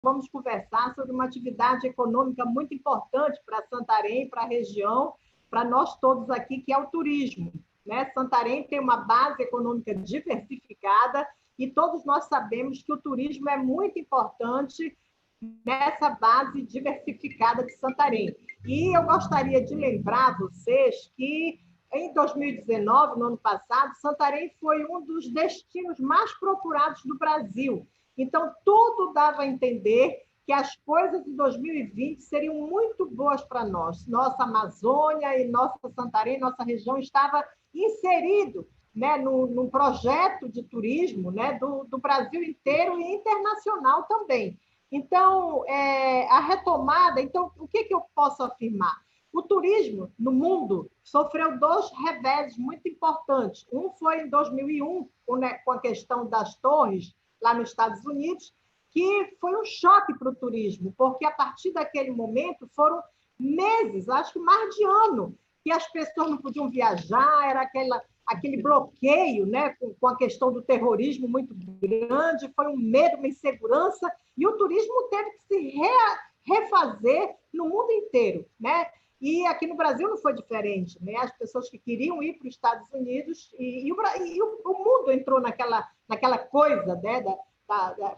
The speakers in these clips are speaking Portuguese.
vamos conversar sobre uma atividade econômica muito importante para Santarém, para a região, para nós todos aqui, que é o turismo, né? Santarém tem uma base econômica diversificada e todos nós sabemos que o turismo é muito importante nessa base diversificada de Santarém. E eu gostaria de lembrar vocês que em 2019, no ano passado, Santarém foi um dos destinos mais procurados do Brasil. Então, tudo dava a entender que as coisas de 2020 seriam muito boas para nós. Nossa Amazônia e nossa Santarém, nossa região, estava inserido, né, num projeto de turismo, né, do Brasil inteiro e internacional também. Então, a retomada... Então, o que eu posso afirmar? O turismo no mundo sofreu dois reveses muito importantes. Um foi em 2001, com a questão das torres, lá nos Estados Unidos, que foi um choque para o turismo, porque a partir daquele momento foram meses, acho que mais de ano, que as pessoas não podiam viajar, era aquele bloqueio, né, com a questão do terrorismo muito grande, foi um medo, uma insegurança, e o turismo teve que se refazer no mundo inteiro, né? E aqui no Brasil não foi diferente, né? As pessoas que queriam ir para os Estados Unidos e o mundo entrou naquela coisa, né?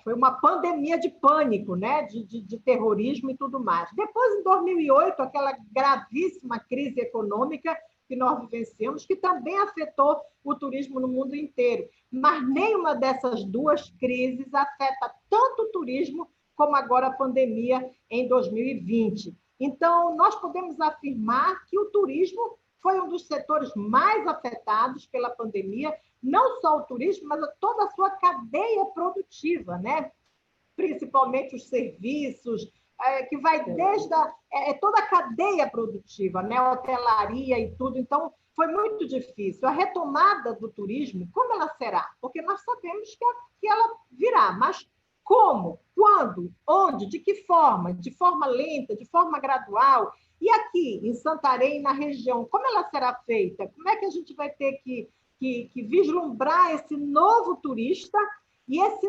Foi uma pandemia de pânico, né? De terrorismo e tudo mais. Depois, em 2008, aquela gravíssima crise econômica que nós vivenciamos, que também afetou o turismo no mundo inteiro. Mas nenhuma dessas duas crises afeta tanto o turismo como agora a pandemia em 2020. Então, nós podemos afirmar que o turismo foi um dos setores mais afetados pela pandemia, não só o turismo, mas toda a sua cadeia produtiva, né? Principalmente os serviços, que vai desde toda a cadeia produtiva, né? Hotelaria e tudo. Então, foi muito difícil. A retomada do turismo, como ela será? Porque nós sabemos que ela virá, mas como? Quando? Onde? De que forma? De forma lenta, de forma gradual? E aqui, em Santarém, na região, como ela será feita? Como é que a gente vai ter que vislumbrar esse novo turista e essa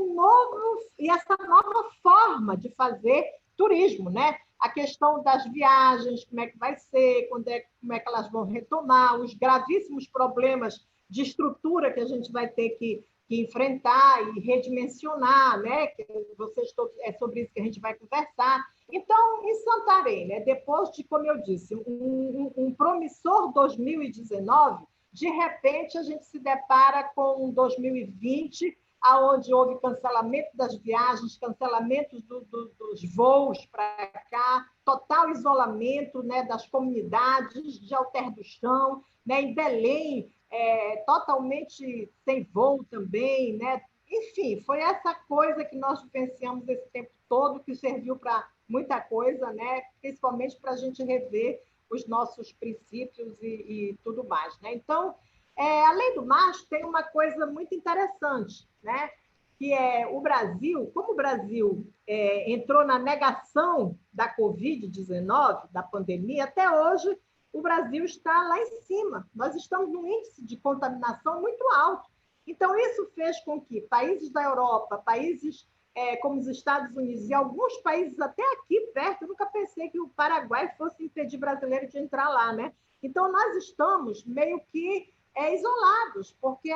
nova forma de fazer turismo, né? A questão das viagens, como é que vai ser, como é que elas vão retomar, os gravíssimos problemas de estrutura que a gente vai ter que enfrentar e redimensionar, né? É sobre isso que a gente vai conversar. Então, em Santarém, né? Depois de, como eu disse, um promissor 2019, de repente a gente se depara com um 2020, onde houve cancelamento das viagens, cancelamento dos voos para cá, total isolamento, né, das comunidades de Alter do Chão, né, em Belém, totalmente sem voo também, né? Enfim, foi essa coisa que nós vivenciamos esse tempo todo, que serviu para muita coisa, né? Principalmente para a gente rever os nossos princípios e tudo mais, né? Então, além do mais, tem uma coisa muito interessante, né? Que é o Brasil, como o Brasil entrou na negação da Covid-19, da pandemia, até hoje o Brasil está lá em cima. Nós estamos num índice de contaminação muito alto. Então, isso fez com que países da Europa, países como os Estados Unidos e alguns países até aqui perto, eu nunca pensei que o Paraguai fosse impedir brasileiro de entrar lá, né? Então, nós estamos meio que isolados, porque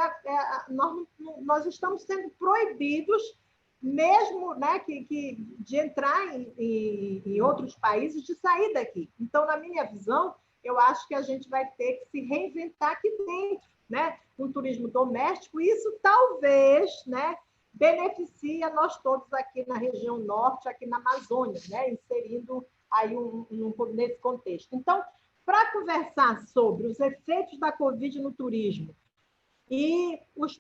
nós estamos sendo proibidos mesmo, né, de entrar em outros países, de sair daqui. Então, na minha visão, eu acho que a gente vai ter que se reinventar aqui dentro, né? Um turismo doméstico, e isso talvez, né, beneficie a nós todos aqui na região norte, aqui na Amazônia, né, inserindo aí nesse contexto. Então, para conversar sobre os efeitos da Covid no turismo e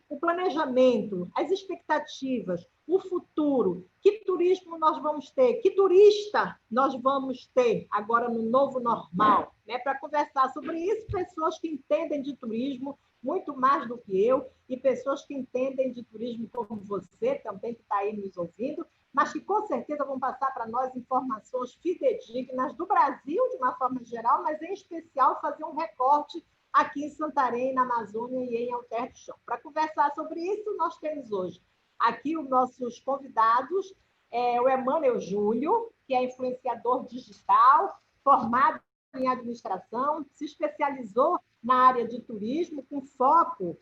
o planejamento, as expectativas, o futuro, que turismo nós vamos ter, que turista nós vamos ter agora no novo normal, né? Para conversar sobre isso, pessoas que entendem de turismo muito mais do que eu, e pessoas que entendem de turismo como você também, que está aí nos ouvindo, mas que com certeza vão passar para nós informações fidedignas do Brasil, de uma forma geral, mas em especial fazer um recorte aqui em Santarém, na Amazônia e em Alter do Chão. Para conversar sobre isso, nós temos hoje aqui os nossos convidados, o Emmanuel Júlio, que é influenciador digital, formado em administração, se especializou na área de turismo, com foco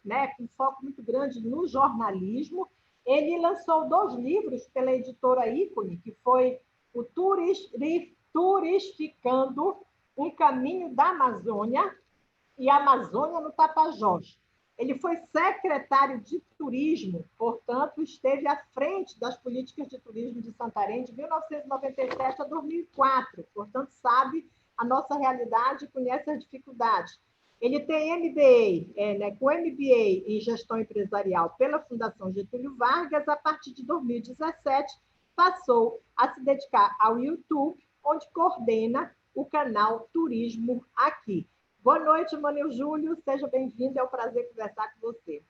muito grande no jornalismo. Ele lançou 2 livros pela editora Ícone, que foi o Turistificando, um caminho da Amazônia, e Amazônia no Tapajós. Ele foi secretário de turismo, portanto, esteve à frente das políticas de turismo de Santarém de 1997 a 2004, portanto, sabe a nossa realidade e conhece as dificuldades. Ele tem MBA, com MBA em Gestão Empresarial pela Fundação Getúlio Vargas. A partir de 2017, passou a se dedicar ao YouTube, onde coordena o canal Turismo Aqui. Boa noite, Emmanuel Júlio. Seja bem-vindo. É um prazer conversar com você.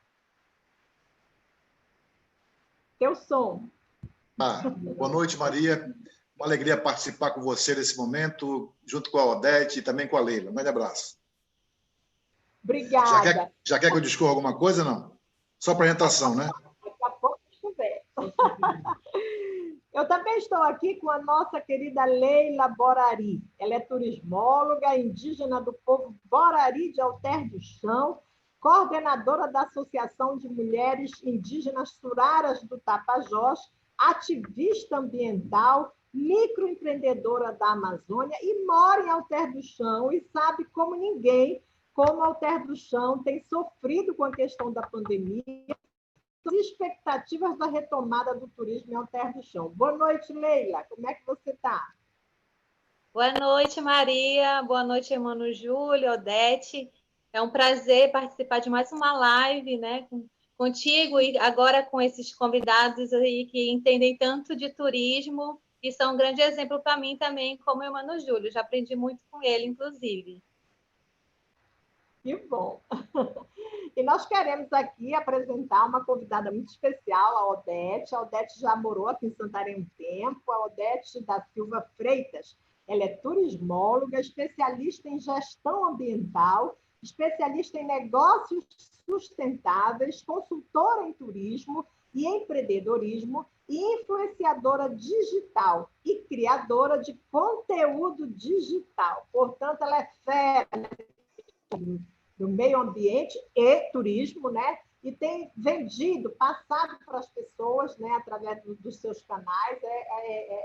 Teu som. Boa noite, Maria. Uma alegria participar com você nesse momento, junto com a Odete e também com a Leila. Um grande abraço. Obrigada. Já quer que eu discorra alguma coisa, não? Só apresentação, né? Daqui a pouco a gente conversa. Eu também estou aqui com a nossa querida Leila Borari. Ela é turismóloga, indígena do povo Borari de Alter do Chão, coordenadora da Associação de Mulheres Indígenas Suraras do Tapajós, ativista ambiental, microempreendedora da Amazônia e mora em Alter do Chão e sabe como ninguém como Alter do Chão tem sofrido com a questão da pandemia, as expectativas da retomada do turismo em Alter do Chão. Boa noite, Leila. Como é que você está? Boa noite, Maria. Boa noite, Emmanuel Júlio, Odete. É um prazer participar de mais uma live, né, contigo e agora com esses convidados aí que entendem tanto de turismo e são um grande exemplo para mim também, como o Emmanuel Júlio. Já aprendi muito com ele, inclusive. Que bom! E nós queremos aqui apresentar uma convidada muito especial, a Odete. A Odete já morou aqui em Santarém um tempo, a Odete da Silva Freitas. Ela é turismóloga, especialista em gestão ambiental, especialista em negócios sustentáveis, consultora em turismo e empreendedorismo e influenciadora digital e criadora de conteúdo digital. Portanto, ela é fera do meio ambiente e turismo, né? E tem vendido, passado para as pessoas, né, através dos seus canais,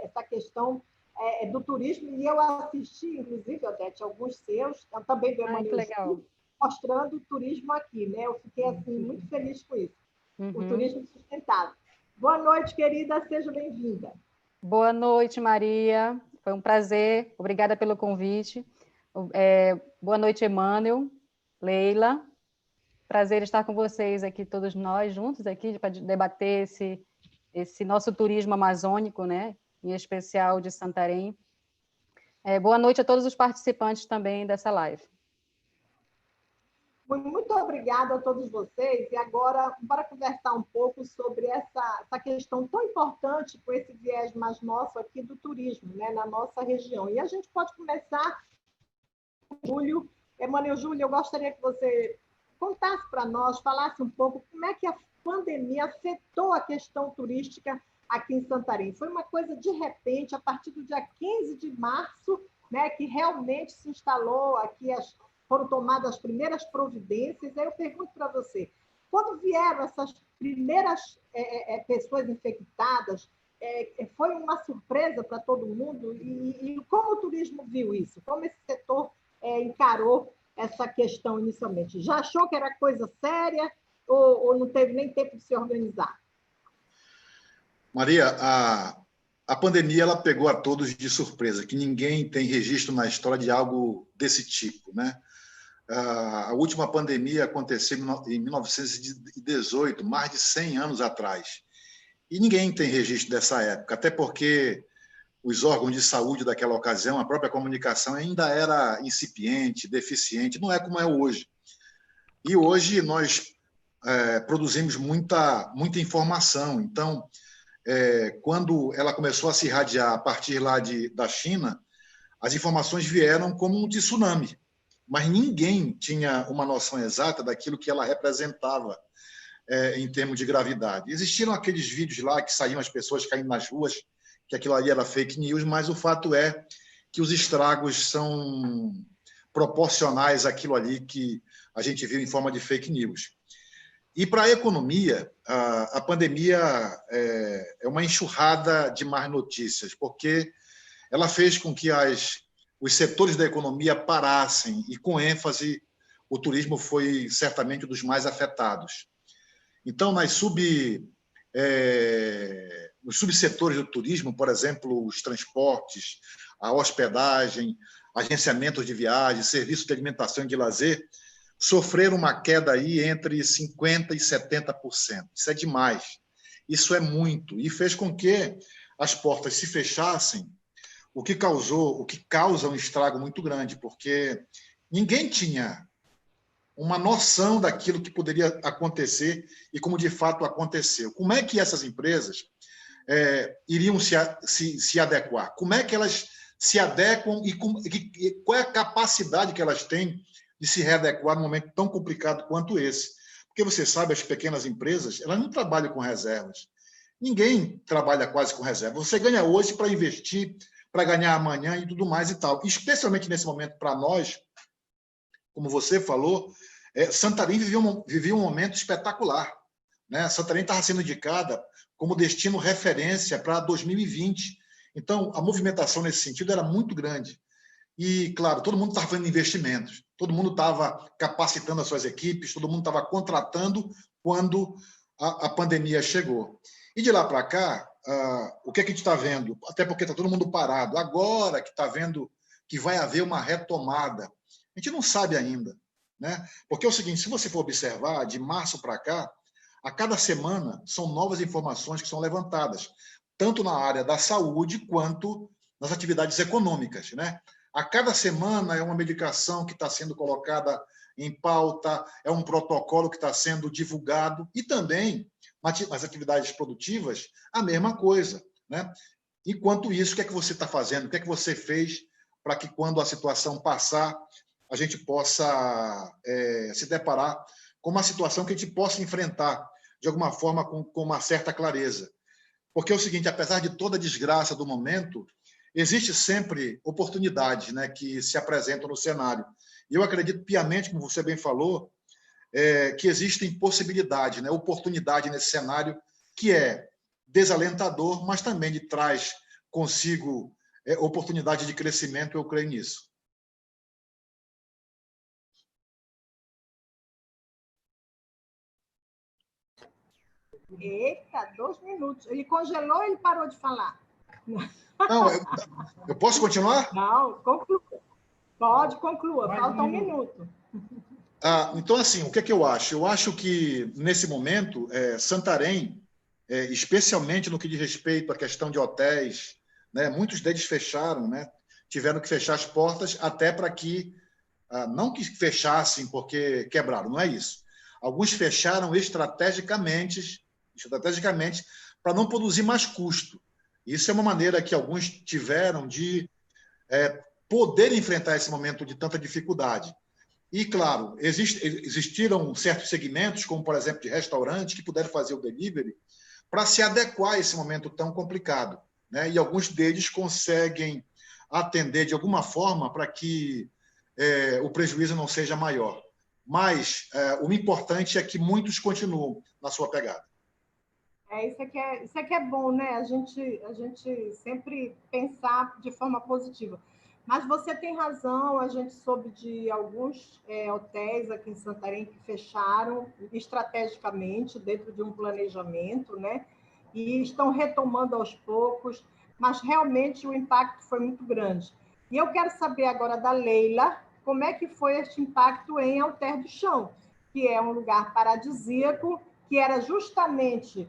essa questão do turismo. E eu assisti, inclusive, Odete, alguns seus, também do Emmanuel, mostrando o turismo aqui, né? Eu fiquei assim, muito feliz com isso. O turismo sustentável. Boa noite, querida, seja bem-vinda. Boa noite, Maria. Foi um prazer. Obrigada pelo convite. Boa noite, Emmanuel, Leila. Prazer estar com vocês aqui, todos nós juntos aqui, para debater esse nosso turismo amazônico, né? Em especial de Santarém. Boa noite a todos os participantes também dessa live. Muito obrigada a todos vocês. E agora, para conversar um pouco sobre essa questão tão importante, com esse viés mais nosso aqui do turismo, né, na nossa região. E a gente pode começar, Júlio. Emmanuel Júlio, eu gostaria que você contasse para nós, falasse um pouco como é que a pandemia afetou a questão turística aqui em Santarém. Foi uma coisa de repente, a partir do dia 15 de março, né, que realmente se instalou aqui, foram tomadas as primeiras providências. Aí eu pergunto para você, quando vieram essas primeiras pessoas infectadas, foi uma surpresa para todo mundo? E como o turismo viu isso? Como esse setor encarou essa questão inicialmente? Já achou que era coisa séria ou não teve nem tempo de se organizar? Maria, a pandemia ela pegou a todos de surpresa, que ninguém tem registro na história de algo desse tipo, né? A última pandemia aconteceu em 1918, mais de 100 anos atrás. E ninguém tem registro dessa época, até porque os órgãos de saúde daquela ocasião, a própria comunicação ainda era incipiente, deficiente, não é como é hoje. E hoje nós produzimos muita informação. Então, quando ela começou a se irradiar a partir lá da China, as informações vieram como um tsunami, mas ninguém tinha uma noção exata daquilo que ela representava em termos de gravidade. Existiram aqueles vídeos lá que saíam as pessoas caindo nas ruas que aquilo ali era fake news, mas o fato é que os estragos são proporcionais àquilo ali que a gente viu em forma de fake news. E para a economia, a pandemia é uma enxurrada de más notícias, porque ela fez com que os setores da economia parassem, e com ênfase, o turismo foi certamente um dos mais afetados. Então, nos subsetores do turismo, por exemplo, os transportes, a hospedagem, agenciamentos de viagens, serviços de alimentação e de lazer, sofreram uma queda aí entre 50% e 70%. Isso é demais. Isso é muito. E fez com que as portas se fechassem, o que causa um estrago muito grande, porque ninguém tinha uma noção daquilo que poderia acontecer e como de fato aconteceu. Como é que essas empresas iriam se adequar? Como é que elas se adequam e qual é a capacidade que elas têm de se readequar num momento tão complicado quanto esse? Porque você sabe, as pequenas empresas, elas não trabalham com reservas. Ninguém trabalha quase com reserva. Você ganha hoje para investir, para ganhar amanhã e tudo mais e tal. Especialmente nesse momento, para nós, como você falou, Santarém vivia um momento espetacular, né? Santarém estava sendo indicada como destino referência para 2020. Então, a movimentação nesse sentido era muito grande. E, claro, todo mundo estava fazendo investimentos, todo mundo estava capacitando as suas equipes, todo mundo estava contratando quando a pandemia chegou. E de lá para cá, o que a gente está vendo? Até porque está todo mundo parado. Agora que está vendo que vai haver uma retomada, a gente não sabe ainda, né? Porque é o seguinte, se você for observar, de março para cá, a cada semana são novas informações que são levantadas, tanto na área da saúde quanto nas atividades econômicas, né? A cada semana é uma medicação que está sendo colocada em pauta, é um protocolo que está sendo divulgado, e também nas atividades produtivas, a mesma coisa, né? Enquanto isso, o que é que você está fazendo? O que é que você fez para que, quando a situação passar, a gente possa se deparar com uma situação que a gente possa enfrentar, de alguma forma, com uma certa clareza? Porque é o seguinte, apesar de toda a desgraça do momento, existe sempre oportunidades, né, que se apresentam no cenário. E eu acredito piamente, como você bem falou, que existem possibilidades, né, oportunidade nesse cenário que é desalentador, mas também traz consigo oportunidade de crescimento, eu creio nisso. Eita, 2 minutos. Ele congelou ou ele parou de falar? Não, eu posso continuar? Não, conclua. Pode, conclua. Falta 1 minuto. Então, assim, o que é que eu acho? Eu acho que, nesse momento, Santarém, especialmente no que diz respeito à questão de hotéis, né, muitos deles fecharam, né, tiveram que fechar as portas até para que, não que fechassem porque quebraram, não é isso. Alguns fecharam estrategicamente para não produzir mais custo. Isso é uma maneira que alguns tiveram de poder enfrentar esse momento de tanta dificuldade. E, claro, existiram certos segmentos, como, por exemplo, de restaurantes, que puderam fazer o delivery para se adequar a esse momento tão complicado, né? E alguns deles conseguem atender de alguma forma para que o prejuízo não seja maior. Mas o importante é que muitos continuam na sua pegada. Isso aqui é bom, né? A gente sempre pensar de forma positiva. Mas você tem razão, a gente soube de alguns hotéis aqui em Santarém que fecharam estrategicamente, dentro de um planejamento, né? E estão retomando aos poucos, mas realmente o impacto foi muito grande. E eu quero saber agora da Leila, como é que foi este impacto em Alter do Chão, que é um lugar paradisíaco, que era justamente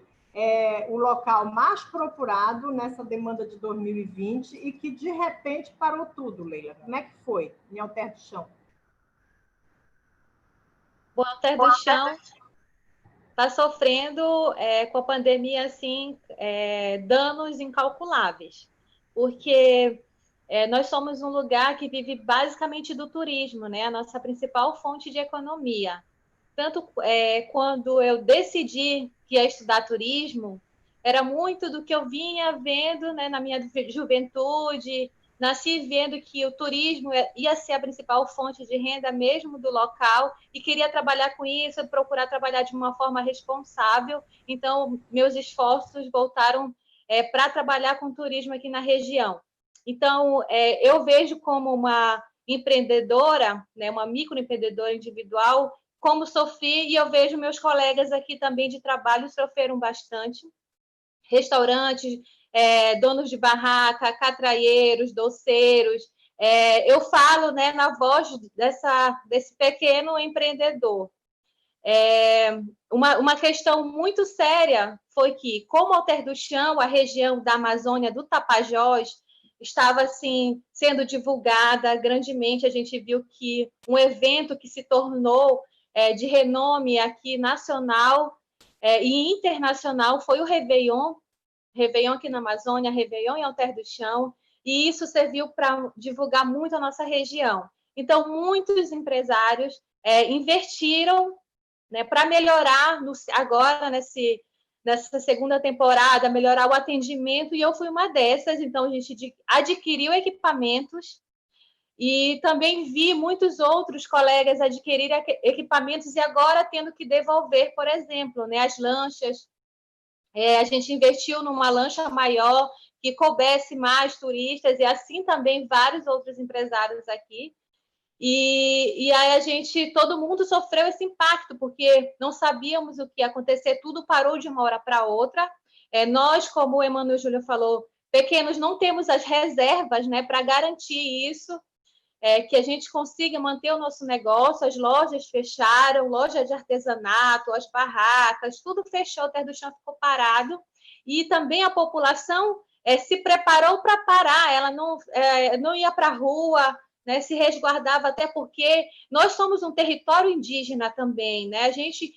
o local mais procurado nessa demanda de 2020 e que, de repente, parou tudo, Leila. Como é que foi em Alter do Chão? O Alter do Chão está sofrendo com a pandemia assim, danos incalculáveis, porque nós somos um lugar que vive basicamente do turismo, né? A nossa principal fonte de economia. Tanto quando eu decidi que ia estudar turismo, era muito do que eu vinha vendo, né, na minha juventude. Nasci vendo que o turismo ia ser a principal fonte de renda mesmo do local e queria trabalhar com isso, procurar trabalhar de uma forma responsável. Então, meus esforços voltaram para trabalhar com turismo aqui na região. Então, eu vejo como uma empreendedora, né, uma microempreendedora individual, como sofri, e eu vejo meus colegas aqui também de trabalho sofreram bastante. Restaurantes, donos de barraca, catraieiros, doceiros. Eu falo, né, na voz desse pequeno empreendedor. Uma questão muito séria foi que, como Alter do Chão, a região da Amazônia do Tapajós, estava assim, sendo divulgada grandemente, a gente viu que um evento que se tornou de renome aqui nacional e internacional foi o Réveillon aqui na Amazônia, Réveillon em Alter do Chão, e isso serviu para divulgar muito a nossa região. Então, muitos empresários investiram, né, para melhorar agora nessa segunda temporada, melhorar o atendimento, e eu fui uma dessas. Então, a gente adquiriu equipamentos e também vi muitos outros colegas adquirirem equipamentos e agora tendo que devolver, por exemplo, né, as lanchas. A gente investiu numa lancha maior que coubesse mais turistas e assim também vários outros empresários aqui. E aí todo mundo sofreu esse impacto, porque não sabíamos o que ia acontecer, tudo parou de uma hora para outra. Nós, como o Emmanuel Júlio falou, pequenos, não temos as reservas, né, para garantir isso, que a gente consiga manter o nosso negócio. As lojas fecharam, loja de artesanato, as barracas, tudo fechou, o Alter do Chão ficou parado. E também a população se preparou para parar, ela não ia para a rua, né, se resguardava, até porque nós somos um território indígena também, né? A gente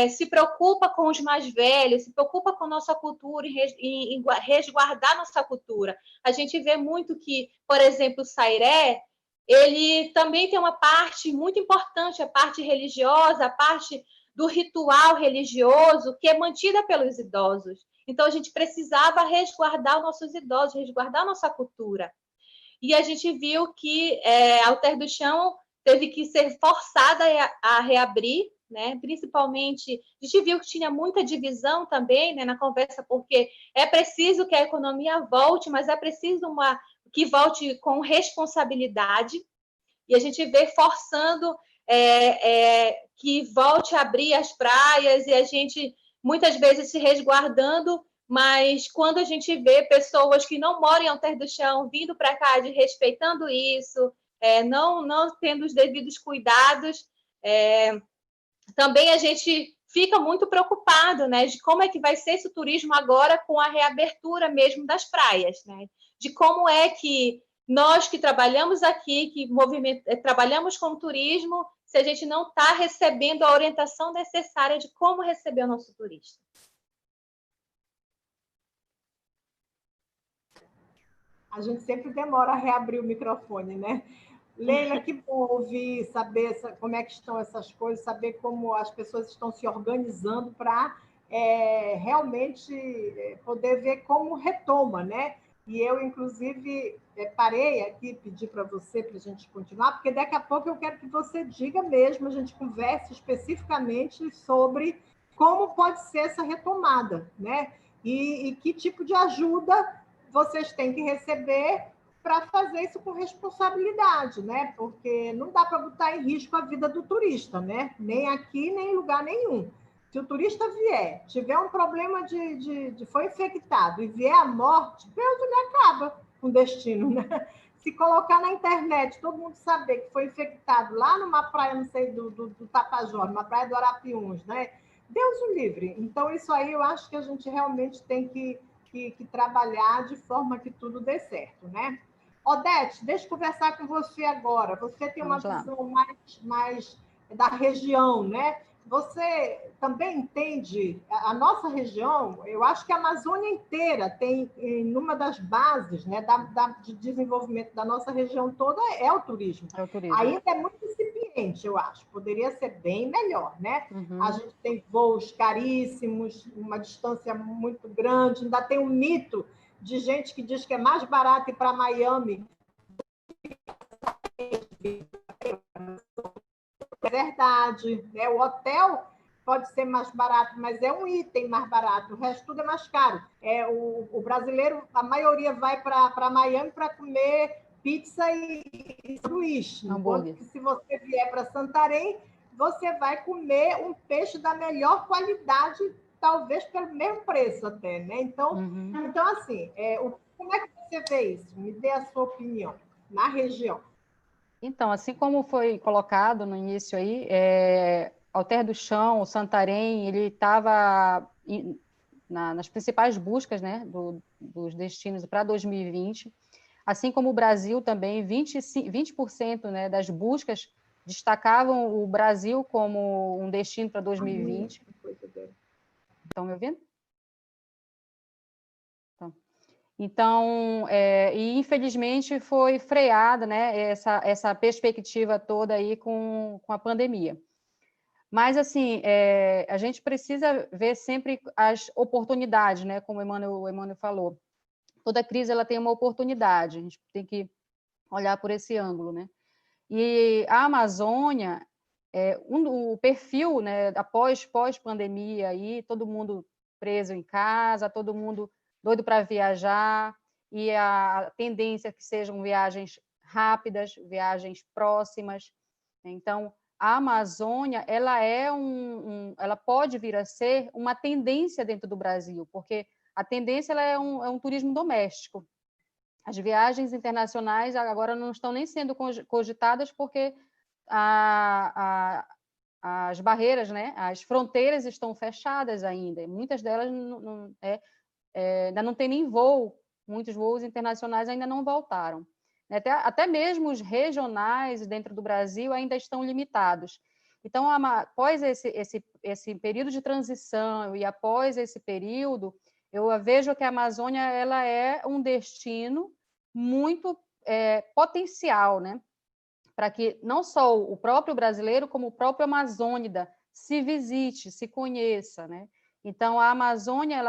se preocupa com os mais velhos, se preocupa com nossa cultura, em resguardar nossa cultura. A gente vê muito que, por exemplo, o Sairé, ele também tem uma parte muito importante, a parte religiosa, a parte do ritual religioso, que é mantida pelos idosos. Então, a gente precisava resguardar os nossos idosos, resguardar a nossa cultura. E a gente viu que Alter do Chão teve que ser forçada a reabrir, né? Principalmente, a gente viu que tinha muita divisão também, né, na conversa, porque é preciso que a economia volte, mas é preciso que volte com responsabilidade, e a gente vê forçando que volte a abrir as praias, e a gente muitas vezes se resguardando, mas quando a gente vê pessoas que não moram em Alter do Chão vindo para cá, respeitando isso, não tendo os devidos cuidados, também a gente fica muito preocupado, né, de como é que vai ser esse turismo agora com a reabertura mesmo das praias, né? De como é que nós que trabalhamos aqui, que trabalhamos com turismo, se a gente não está recebendo a orientação necessária de como receber o nosso turista. A gente sempre demora a reabrir o microfone, né? Leila, que bom ouvir, saber como é que estão essas coisas, saber como as pessoas estão se organizando para realmente poder ver como retoma, né? E eu, inclusive, parei aqui, pedi para você, para a gente continuar, porque daqui a pouco eu quero que você diga mesmo, a gente converse especificamente sobre como pode ser essa retomada, né? E que tipo de ajuda vocês têm que receber para fazer isso com responsabilidade, né? Porque não dá para botar em risco a vida do turista, né? Nem aqui, nem em lugar nenhum. Se o turista vier, tiver um problema foi infectado e vier a morte, Deus lhe acaba com o destino, né? Se colocar na internet, todo mundo saber que foi infectado lá numa praia, não sei, do Tapajós, numa praia do Arapiuns, né? Deus o livre. Então, isso aí eu acho que a gente realmente tem que trabalhar de forma que tudo dê certo, né? Odete, deixa eu conversar com você agora. Você tem uma visão mais da região, né? Você também entende a nossa região? Eu acho que a Amazônia inteira tem, em uma das bases, né, de desenvolvimento da nossa região toda, é o turismo. É o turismo. Ainda é muito incipiente. eu acho. Poderia ser bem melhor, né? Uhum. A gente tem voos caríssimos, uma distância muito grande, ainda tem um mito de gente que diz que é mais barato ir para Miami. É verdade, né? O hotel pode ser mais barato, mas é um item mais barato, o resto tudo é mais caro. O brasileiro, a maioria vai para Miami para comer pizza e sanduíche, enquanto que se você vier para Santarém, você vai comer um peixe da melhor qualidade, talvez pelo mesmo preço até, né? Então, então assim, como é que você vê isso? Me dê a sua opinião na região. Então, assim como foi colocado no início aí, Alter do Chão, o Santarém, ele estava nas principais buscas, né, dos destinos para 2020, assim como o Brasil também, 20%, né, das buscas destacavam o Brasil como um destino para 2020. Estão me ouvindo? Então, e infelizmente foi freada, né, essa perspectiva toda aí com a pandemia. Mas, assim, a gente precisa ver sempre as oportunidades, né, como o Emmanuel falou. Toda crise ela tem uma oportunidade, a gente tem que olhar por esse ângulo, né? E a Amazônia, o perfil, né, após pós-pandemia, aí, todo mundo preso em casa, todo mundo doido para viajar, e a tendência é que sejam viagens rápidas, viagens próximas. Então, a Amazônia, ela ela pode vir a ser uma tendência dentro do Brasil, porque a tendência ela é um turismo doméstico. As viagens internacionais agora não estão nem sendo cogitadas porque as barreiras, né, as fronteiras estão fechadas ainda. Muitas delas ainda não tem nem voo, muitos voos internacionais ainda não voltaram. Até mesmo os regionais dentro do Brasil ainda estão limitados. Então, após esse período de transição e após esse período, eu vejo que a Amazônia ela é um destino muito potencial, né? Para que não só o próprio brasileiro, como o próprio amazônida se visite, se conheça, né? Então, a Amazônia,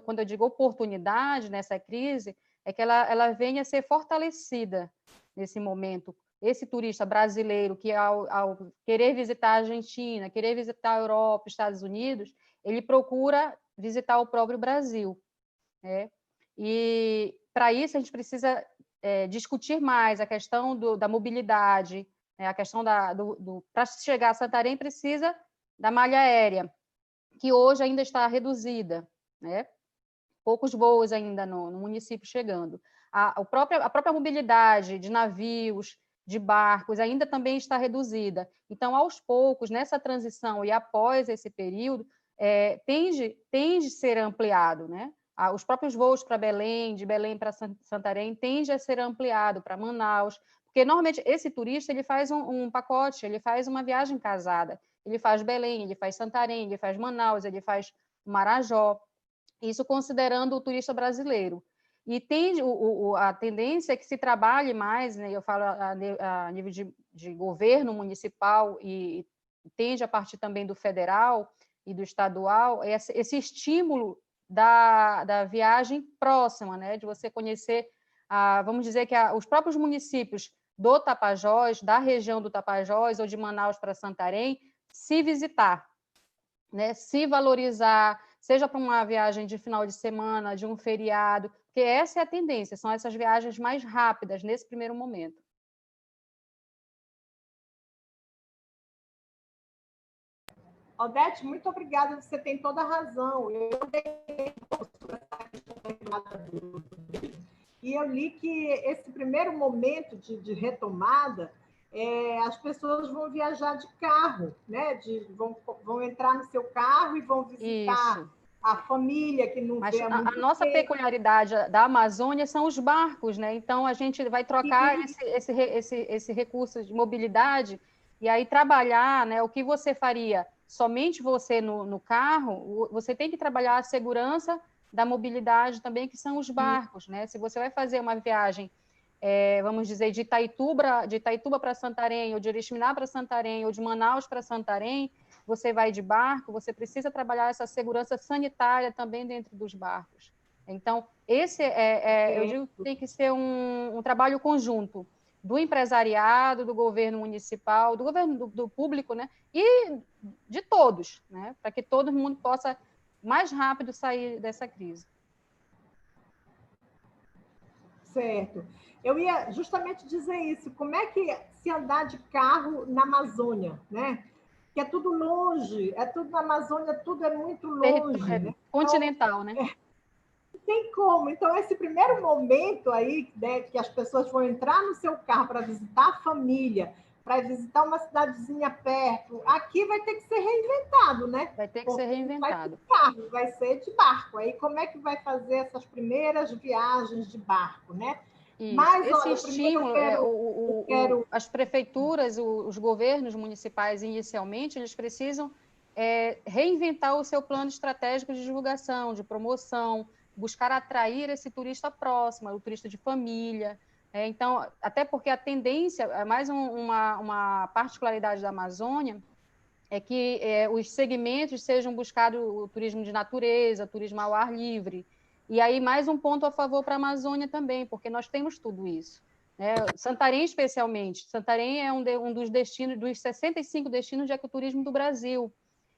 quando eu digo oportunidade nessa crise, é que ela venha a ser fortalecida nesse momento. Esse turista brasileiro que, ao querer visitar a Argentina, querer visitar a Europa, Estados Unidos, ele procura visitar o próprio Brasil, né? E, para isso, a gente precisa discutir mais a questão da mobilidade, né? A questão para chegar a Santarém precisa da malha aérea, que hoje ainda está reduzida, né? Poucos voos ainda no município chegando. A própria mobilidade de navios, de barcos, ainda também está reduzida. Então, aos poucos, nessa transição e após esse período, tende a ser ampliado, né? Os próprios voos para Belém, de Belém para Santarém, tende a ser ampliado para Manaus, porque normalmente esse turista ele faz um pacote, ele faz uma viagem casada, ele faz Belém, ele faz Santarém, ele faz Manaus, ele faz Marajó, isso considerando o turista brasileiro. E a tendência é que se trabalhe mais, né, eu falo a nível de governo municipal e tende a partir também do federal e do estadual, esse estímulo da viagem próxima, né, de você conhecer, vamos dizer que os próprios municípios do Tapajós, da região do Tapajós ou de Manaus para Santarém, se visitar, né, se valorizar, seja para uma viagem de final de semana, de um feriado, porque essa é a tendência, são essas viagens mais rápidas nesse primeiro momento. Odete, muito obrigada, você tem toda a razão. E eu li que esse primeiro momento de retomada, as pessoas vão viajar de carro, né? Vão entrar no seu carro e vão visitar Isso. A família que não vê há muito tempo. A nossa peculiaridade da Amazônia são os barcos, né? Então, a gente vai trocar esse recurso de mobilidade e aí trabalhar, né? O que você faria somente você no carro, você tem que trabalhar a segurança da mobilidade também, que são os barcos, né? Se você vai fazer uma viagem vamos dizer, de Itaituba para Santarém, ou de Oriximiná para Santarém, ou de Manaus para Santarém, você vai de barco, você precisa trabalhar essa segurança sanitária também dentro dos barcos. Então, esse eu digo que tem que ser um trabalho conjunto do empresariado, do governo municipal, do governo do público, né? E de todos, né? Para que todo mundo possa mais rápido sair dessa crise. Certo. Eu ia justamente dizer isso. Como é que se andar de carro na Amazônia, né? Que é tudo longe, é tudo na Amazônia, tudo é muito longe. Né? Continental, né? Não tem como. Então, esse primeiro momento aí, né, que as pessoas vão entrar no seu carro para visitar a família, para visitar uma cidadezinha perto, aqui vai ter que ser reinventado, né? Vai ter que ser reinventado. Vai ser de barco. Aí, como é que vai fazer essas primeiras viagens de barco, né? Isso. Mas, esse estímulo, as prefeituras, os governos municipais, inicialmente, eles precisam reinventar o seu plano estratégico de divulgação, de promoção, buscar atrair esse turista próximo, o turista de família. Então, até porque a tendência, mais uma particularidade da Amazônia, é que os segmentos sejam buscados o turismo de natureza, turismo ao ar livre. E aí, mais um ponto a favor para a Amazônia também, porque nós temos tudo isso. Né? Santarém, especialmente. Santarém é um dos destinos, dos 65 destinos de ecoturismo do Brasil.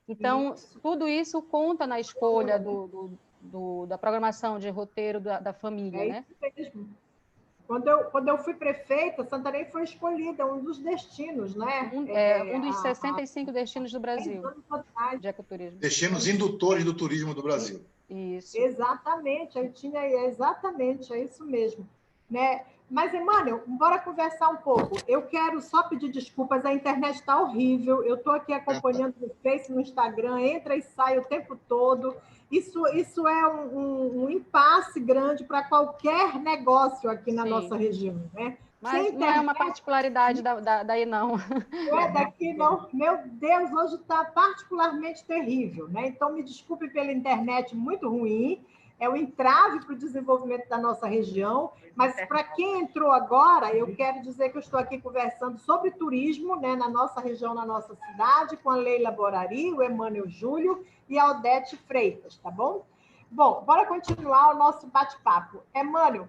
Então, tudo isso conta na escolha da programação de roteiro da família. Né? Isso mesmo. Quando eu fui prefeita, Santarém foi escolhida, um dos destinos, né? Um dos 65 destinos do Brasil de ecoturismo. Destinos indutores do turismo do Brasil. Isso. Exatamente, aí tinha exatamente, é isso mesmo. Né? Mas, Emmanuel, bora conversar um pouco. Eu quero só pedir desculpas, a internet está horrível, eu estou aqui acompanhando no Face, no Instagram, entra e sai o tempo todo. Isso é um impasse grande para qualquer negócio aqui na nossa região, né? Mas não é uma particularidade daí, não. Não é daqui, não. Meu Deus, hoje está particularmente terrível, né? Então, me desculpe pela internet muito ruim, é um entrave para o desenvolvimento da nossa região, mas para quem entrou agora, eu quero dizer que eu estou aqui conversando sobre turismo, né, na nossa região, na nossa cidade, com a Leila Borari, o Emmanuel Júlio e a Odete Freitas, tá bom? Bom, bora continuar o nosso bate-papo. Emmanuel,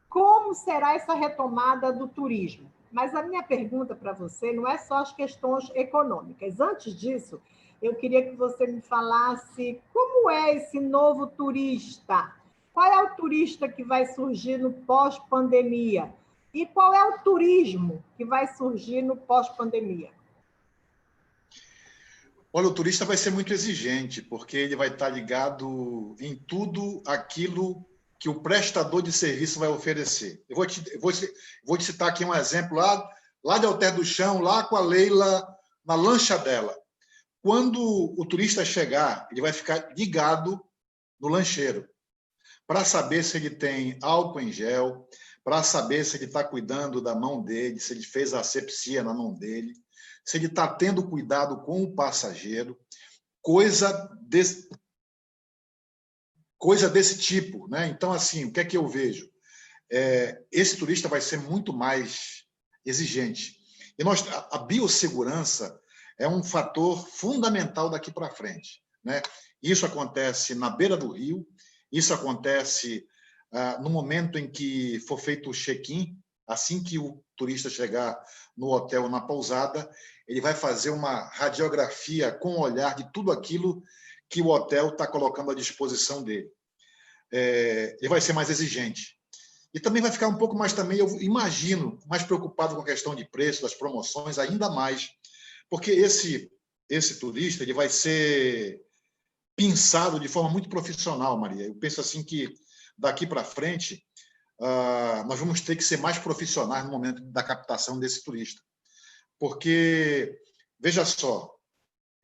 como será essa retomada do turismo? Mas a minha pergunta para você não é só as questões econômicas. Antes disso, eu queria que você me falasse como é esse novo turista. Qual é o turista que vai surgir no pós-pandemia? E qual é o turismo que vai surgir no pós-pandemia? Olha, o turista vai ser muito exigente, porque ele vai estar ligado em tudo aquilo que o prestador de serviço vai oferecer. Eu vou te citar aqui um exemplo lá de Alter do Chão, lá com a Leila, na lancha dela. Quando o turista chegar, ele vai ficar ligado no lancheiro, para saber se ele tem álcool em gel, para saber se ele está cuidando da mão dele, se ele fez a asepsia na mão dele, se ele está tendo cuidado com o passageiro, coisa desse tipo, né? Então, assim, o que é que eu vejo? Esse turista vai ser muito mais exigente. E a biossegurança é um fator fundamental daqui para frente, né? Isso acontece na beira do rio, isso acontece no momento em que for feito o check-in, assim que o turista chegar no hotel, na pousada, ele vai fazer uma radiografia com o olhar de tudo aquilo que o hotel está colocando à disposição dele. Ele vai ser mais exigente. E também vai ficar um pouco mais, também, eu imagino, mais preocupado com a questão de preço, das promoções, ainda mais, porque esse turista ele vai ser pensado de forma muito profissional, Maria. Eu penso assim que, daqui para frente, nós vamos ter que ser mais profissionais no momento da captação desse turista. Porque, veja só,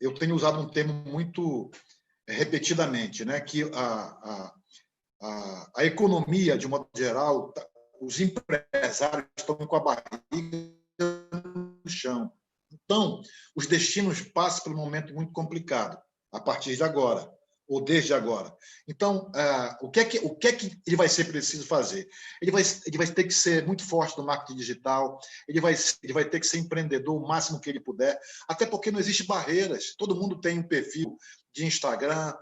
eu tenho usado um termo muito repetidamente, né, que a economia, de modo geral, os empresários estão com a barriga no chão. Então, os destinos passam por um momento muito complicado a partir de agora, ou desde agora. Então, o que é que ele vai ser preciso fazer? Ele vai ter que ser muito forte no marketing digital, ele vai ter que ser empreendedor o máximo que ele puder, até porque não existem barreiras. Todo mundo tem um perfil de Instagram,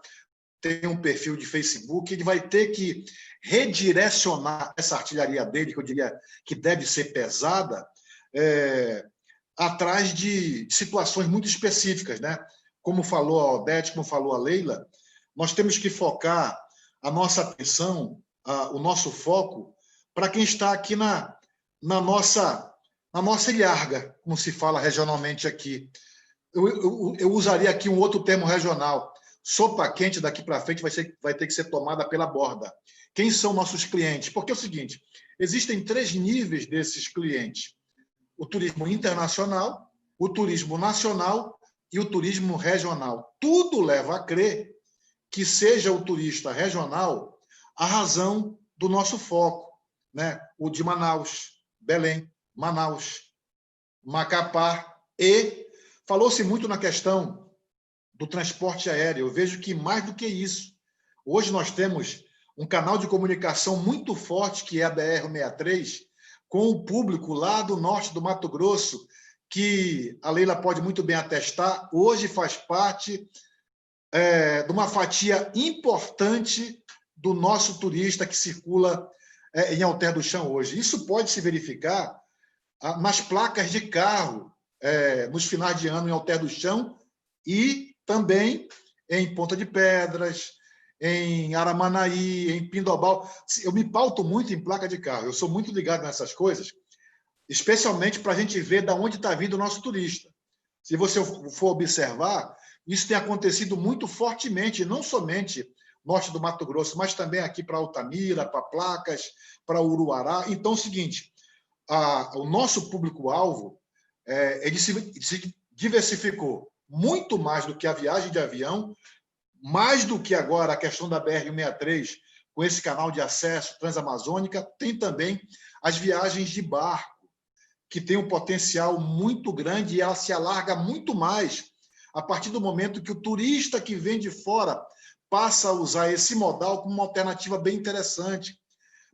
tem um perfil de Facebook, ele vai ter que redirecionar essa artilharia dele, que eu diria que deve ser pesada, atrás de situações muito específicas, né? Como falou a Odete, como falou a Leila, nós temos que focar a nossa atenção, o nosso foco, para quem está aqui na nossa ilharga, como se fala regionalmente aqui. Eu usaria aqui um outro termo regional. Sopa quente daqui para frente vai ter que ser tomada pela borda. Quem são nossos clientes? Porque é o seguinte, existem 3 níveis desses clientes. O turismo internacional, o turismo nacional e o turismo regional. Tudo leva a crer que seja o turista regional a razão do nosso foco, né? O de Manaus, Belém, Manaus, Macapá. E falou-se muito na questão do transporte aéreo. Eu vejo que mais do que isso, hoje nós temos um canal de comunicação muito forte, que é a BR-163, com o público lá do norte do Mato Grosso, que a Leila pode muito bem atestar, hoje faz parte de uma fatia importante do nosso turista que circula em Alter do Chão hoje. Isso pode se verificar nas placas de carro, nos finais de ano em Alter do Chão e também em Ponta de Pedras, em Aramanaí, em Pindobal. Eu me pauto muito em placa de carro, eu sou muito ligado nessas coisas, especialmente para a gente ver de onde está vindo o nosso turista. Se você for observar, isso tem acontecido muito fortemente, não somente norte do Mato Grosso, mas também aqui para Altamira, para Placas, para Uruará. Então, é o seguinte, o nosso público-alvo ele se diversificou muito mais do que a viagem de avião, mais do que agora a questão da BR-163, com esse canal de acesso transamazônica, tem também as viagens de barco, que tem um potencial muito grande e ela se alarga muito mais a partir do momento que o turista que vem de fora passa a usar esse modal como uma alternativa bem interessante.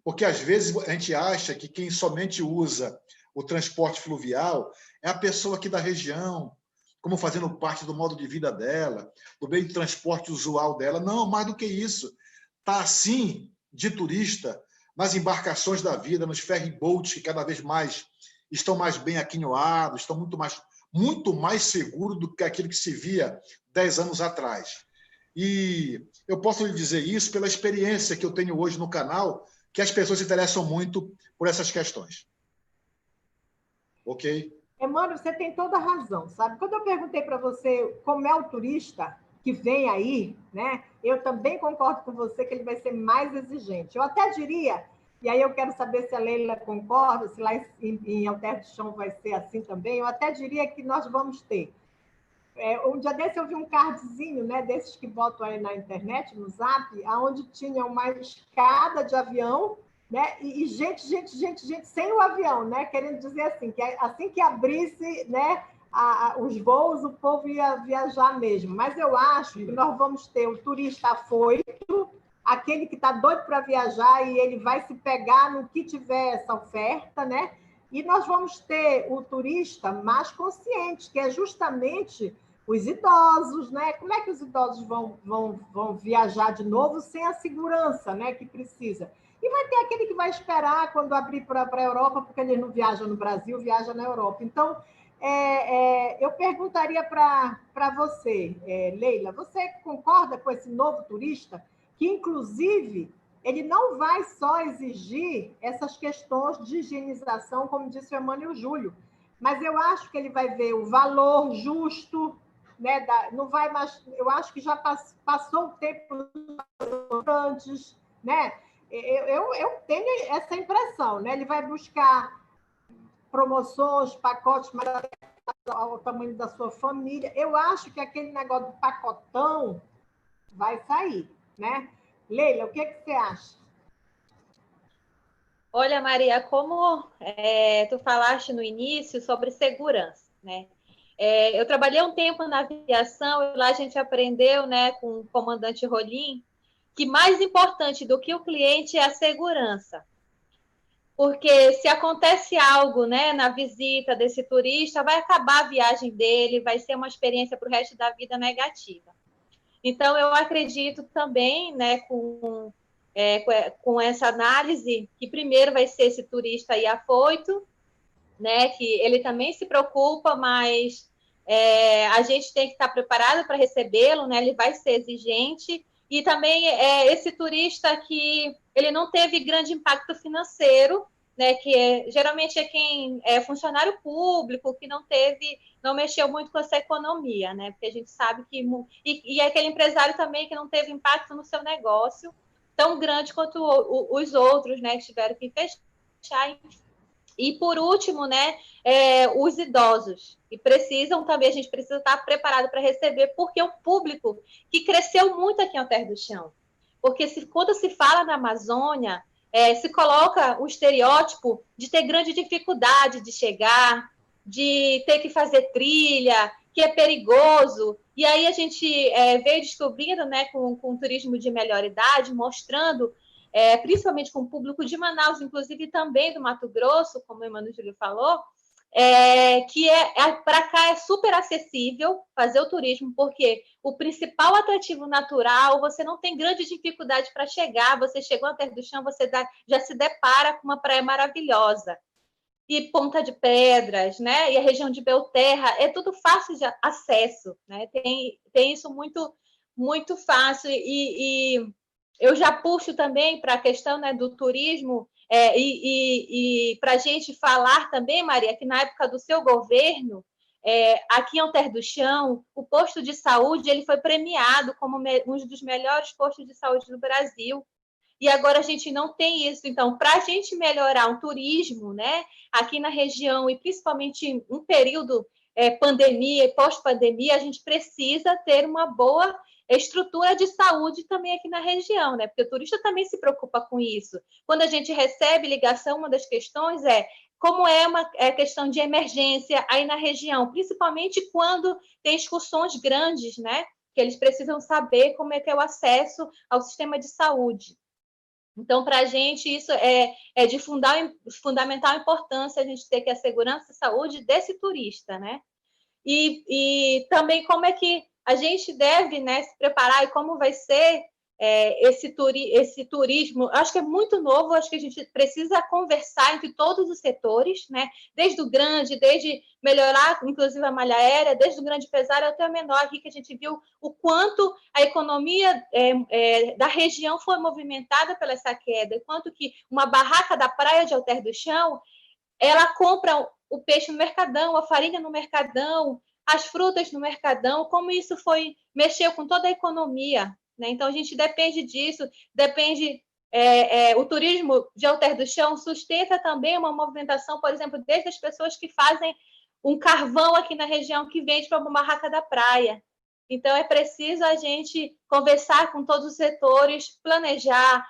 Porque, às vezes, a gente acha que quem somente usa o transporte fluvial é a pessoa aqui da região, como fazendo parte do modo de vida dela, do meio de transporte usual dela. Não, mais do que isso. Está assim de turista nas embarcações da vida, nos ferryboats, que cada vez mais estão mais bem aquinhoados, estão muito mais seguros do que aquilo que se via 10 anos atrás. E eu posso lhe dizer isso pela experiência que eu tenho hoje no canal, que as pessoas se interessam muito por essas questões. Ok? Emmanuel, você tem toda a razão, sabe? Quando eu perguntei para você como é o turista que vem aí, né? Eu também concordo com você que ele vai ser mais exigente. Eu até diria, e aí eu quero saber se a Leila concorda, se lá em Alter do Chão vai ser assim também, eu até diria que nós vamos ter. Um dia desse eu vi um cardzinho, né, desses que botam aí na internet, no Zap, onde tinha uma escada de avião, né, e gente sem o avião, né, querendo dizer assim, que assim que abrisse, né, os voos, o povo ia viajar mesmo. Mas eu acho que nós vamos ter o turista afoito, aquele que está doido para viajar e ele vai se pegar no que tiver essa oferta, né? E nós vamos ter o turista mais consciente, que é justamente os idosos, né? Como é que os idosos vão viajar de novo sem a segurança, né, que precisa? E vai ter aquele que vai esperar quando abrir para a Europa, porque ele não viaja no Brasil, viaja na Europa. Então, eu perguntaria para você, Leila, você concorda com esse novo turista, que, inclusive, ele não vai só exigir essas questões de higienização, como disse o Emmanuel Júlio, mas eu acho que ele vai ver o valor justo, né? Não vai mais, eu acho que já passou o tempo antes, né? Eu tenho essa impressão, né? Ele vai buscar promoções, pacotes ao tamanho da sua família. Eu acho que aquele negócio do pacotão vai sair, né? Leila, o que você acha? Olha, Maria, como tu falaste no início sobre segurança, né? Eu trabalhei um tempo na aviação e lá a gente aprendeu, né, com o comandante Rolim, que mais importante do que o cliente é a segurança. Porque se acontece algo, né, na visita desse turista, vai acabar a viagem dele, vai ser uma experiência para o resto da vida negativa. Então, eu acredito também, né, com essa análise, que primeiro vai ser esse turista aí afoito, né, que ele também se preocupa, mas a gente tem que estar preparado para recebê-lo, né, ele vai ser exigente, e também esse turista que ele não teve grande impacto financeiro, né, que geralmente é quem é funcionário público, que não mexeu muito com essa economia, né, porque a gente sabe que... E aquele empresário também que não teve impacto no seu negócio tão grande quanto os outros, né, que tiveram que fechar. E, por último, né, os idosos, que precisam também, a gente precisa estar preparado para receber, porque o público que cresceu muito aqui em Alter do Chão. Porque quando se fala na Amazônia, se coloca o estereótipo de ter grande dificuldade de chegar, de ter que fazer trilha, que é perigoso. E aí a gente veio descobrindo, né, com o turismo de melhor idade, mostrando principalmente com o público de Manaus, inclusive também do Mato Grosso, como o Emmanuel Júlio falou, que para cá é super acessível fazer o turismo, porque o principal atrativo natural, você não tem grande dificuldade para chegar, você chegou a Terra do Chão, você já se depara com uma praia maravilhosa. E Ponta de Pedras, né? E a região de Belterra, é tudo fácil de acesso, né? Tem isso muito, muito fácil. E eu já puxo também para a questão, né, do turismo, e para a gente falar também, Maria, que na época do seu governo, aqui em Alter do Chão, o posto de saúde ele foi premiado como um dos melhores postos de saúde do Brasil. E agora a gente não tem isso. Então, para a gente melhorar o turismo, né, aqui na região, e principalmente em um período pandemia e pós-pandemia, a gente precisa ter uma boa estrutura de saúde também aqui na região, né? Porque o turista também se preocupa com isso. Quando a gente recebe ligação, uma das questões como é uma questão de emergência aí na região, principalmente quando tem excursões grandes, né? Que eles precisam saber como é que é o acesso ao sistema de saúde. Então, para a gente, isso é de fundamental importância a gente ter que a segurança e saúde desse turista, né? E também como é que a gente deve, né, se preparar e como vai ser esse turismo. Acho que é muito novo, acho que a gente precisa conversar entre todos os setores, né? Desde o grande, desde melhorar, inclusive, a malha aérea, desde o grande empresário até o menor aqui, que a gente viu o quanto a economia da região foi movimentada pela essa queda, e quanto que uma barraca da praia de Alter do Chão, ela compra o peixe no Mercadão, a farinha no Mercadão, as frutas no Mercadão, como isso mexeu com toda a economia, né? Então, a gente depende disso, depende... o turismo de Alter do Chão sustenta também uma movimentação, por exemplo, desde as pessoas que fazem um carvão aqui na região que vende para uma barraca da praia. Então, é preciso a gente conversar com todos os setores, planejar,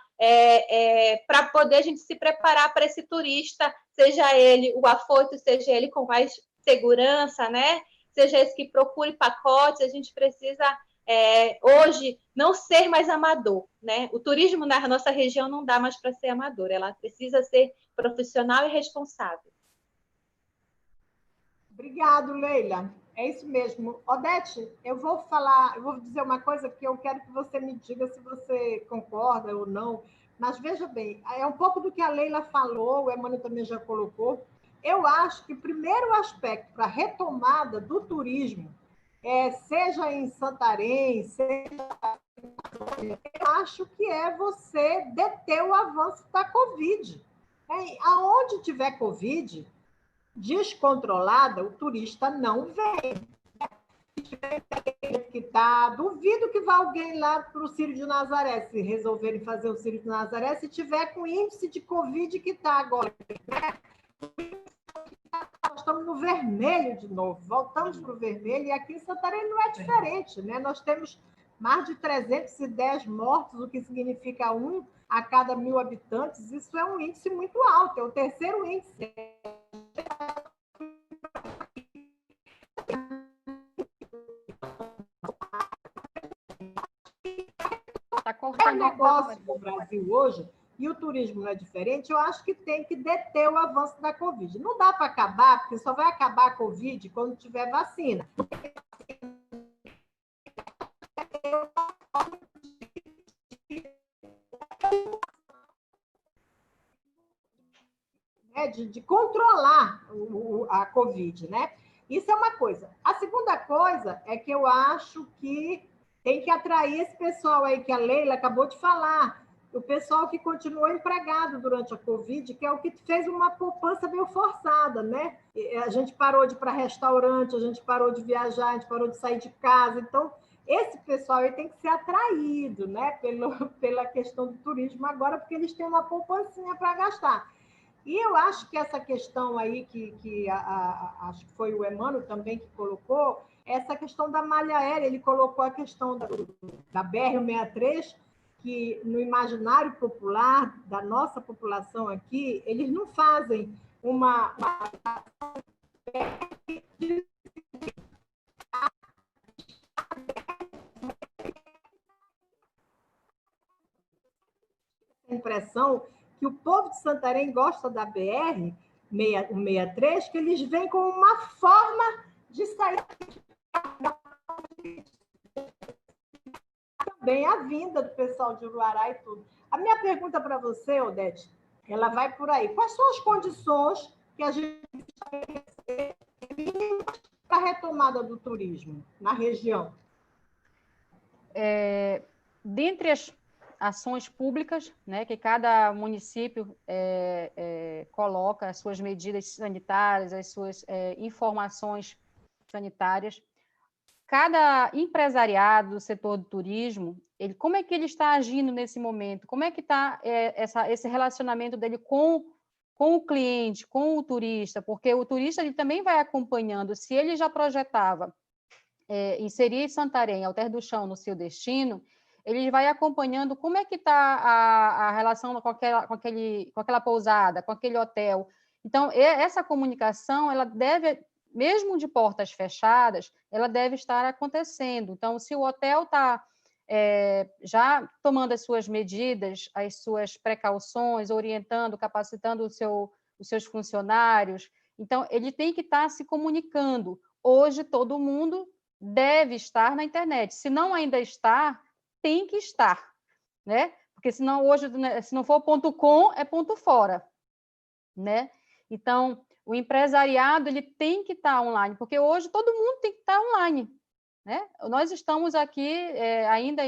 para poder a gente se preparar para esse turista, seja ele o afoito, seja ele com mais segurança, né? Seja esse que procure pacotes, a gente precisa, hoje, não ser mais amador, né? O turismo na nossa região não dá mais para ser amador, ela precisa ser profissional e responsável. Obrigado, Leila. É isso mesmo. Odete, eu vou dizer uma coisa que eu quero que você me diga se você concorda ou não, mas veja bem, é um pouco do que a Leila falou, o Emmanuel também já colocou. Eu acho que o primeiro aspecto para a retomada do turismo, seja em Santarém, eu acho que é você deter o avanço da Covid. Aonde tiver Covid descontrolada, o turista não vem. Duvido que vá alguém lá para o Círio de Nazaré, se resolverem fazer o Círio de Nazaré, se tiver com o índice de Covid que está agora. Nós estamos no vermelho de novo, voltamos para o vermelho, e aqui em Santarém não é diferente, né? Nós temos mais de 310 mortos, o que significa 1 a cada 1.000 habitantes. Isso é um índice muito alto, é o terceiro índice. negócio no Brasil hoje, e o turismo não é diferente, eu acho que tem que deter o avanço da Covid. Não dá para acabar, porque só vai acabar a Covid quando tiver vacina. De controlar a Covid, né? Isso é uma coisa. A segunda coisa é que eu acho que tem que atrair esse pessoal aí que a Leila acabou de falar, o pessoal que continuou empregado durante a Covid, que é o que fez uma poupança meio forçada, né? A gente parou de ir para restaurante, a gente parou de viajar, a gente parou de sair de casa. Então, esse pessoal aí tem que ser atraído, né? Pela questão do turismo agora, porque eles têm uma poupancinha para gastar. E eu acho que essa questão aí, acho que foi o Emmanuel também que colocou, essa questão da malha aérea, ele colocou a questão da BR-163, que no imaginário popular da nossa população aqui, eles não fazem uma impressão que o povo de Santarém gosta da BR-163, que eles vêm com uma forma de sair também a vinda do pessoal de Uruará e tudo. A minha pergunta para você, Odete, ela vai por aí. Quais são as condições que a gente tem para a retomada do turismo na região? Dentre as ações públicas, né, que cada município coloca as suas medidas sanitárias, as suas informações sanitárias, cada empresariado do setor do turismo, como é que ele está agindo nesse momento? Como é que está esse relacionamento dele com o cliente, com o turista? Porque o turista ele também vai acompanhando. Se ele já projetava inserir Santarém, Alter do Chão, no seu destino, ele vai acompanhando como é que está a relação com aquela pousada, com aquele hotel. Então, essa comunicação, ela deve, mesmo de portas fechadas, ela deve estar acontecendo. Então, se o hotel está já tomando as suas medidas, as suas precauções, orientando, capacitando os seus funcionários, então, ele tem que estar se comunicando. Hoje, todo mundo deve estar na internet. Se não ainda está, tem que estar, né? Porque senão hoje, se não for .com, é .fora, né? Então, o empresariado ele tem que estar online, porque hoje todo mundo tem que estar online, né? Nós estamos aqui ainda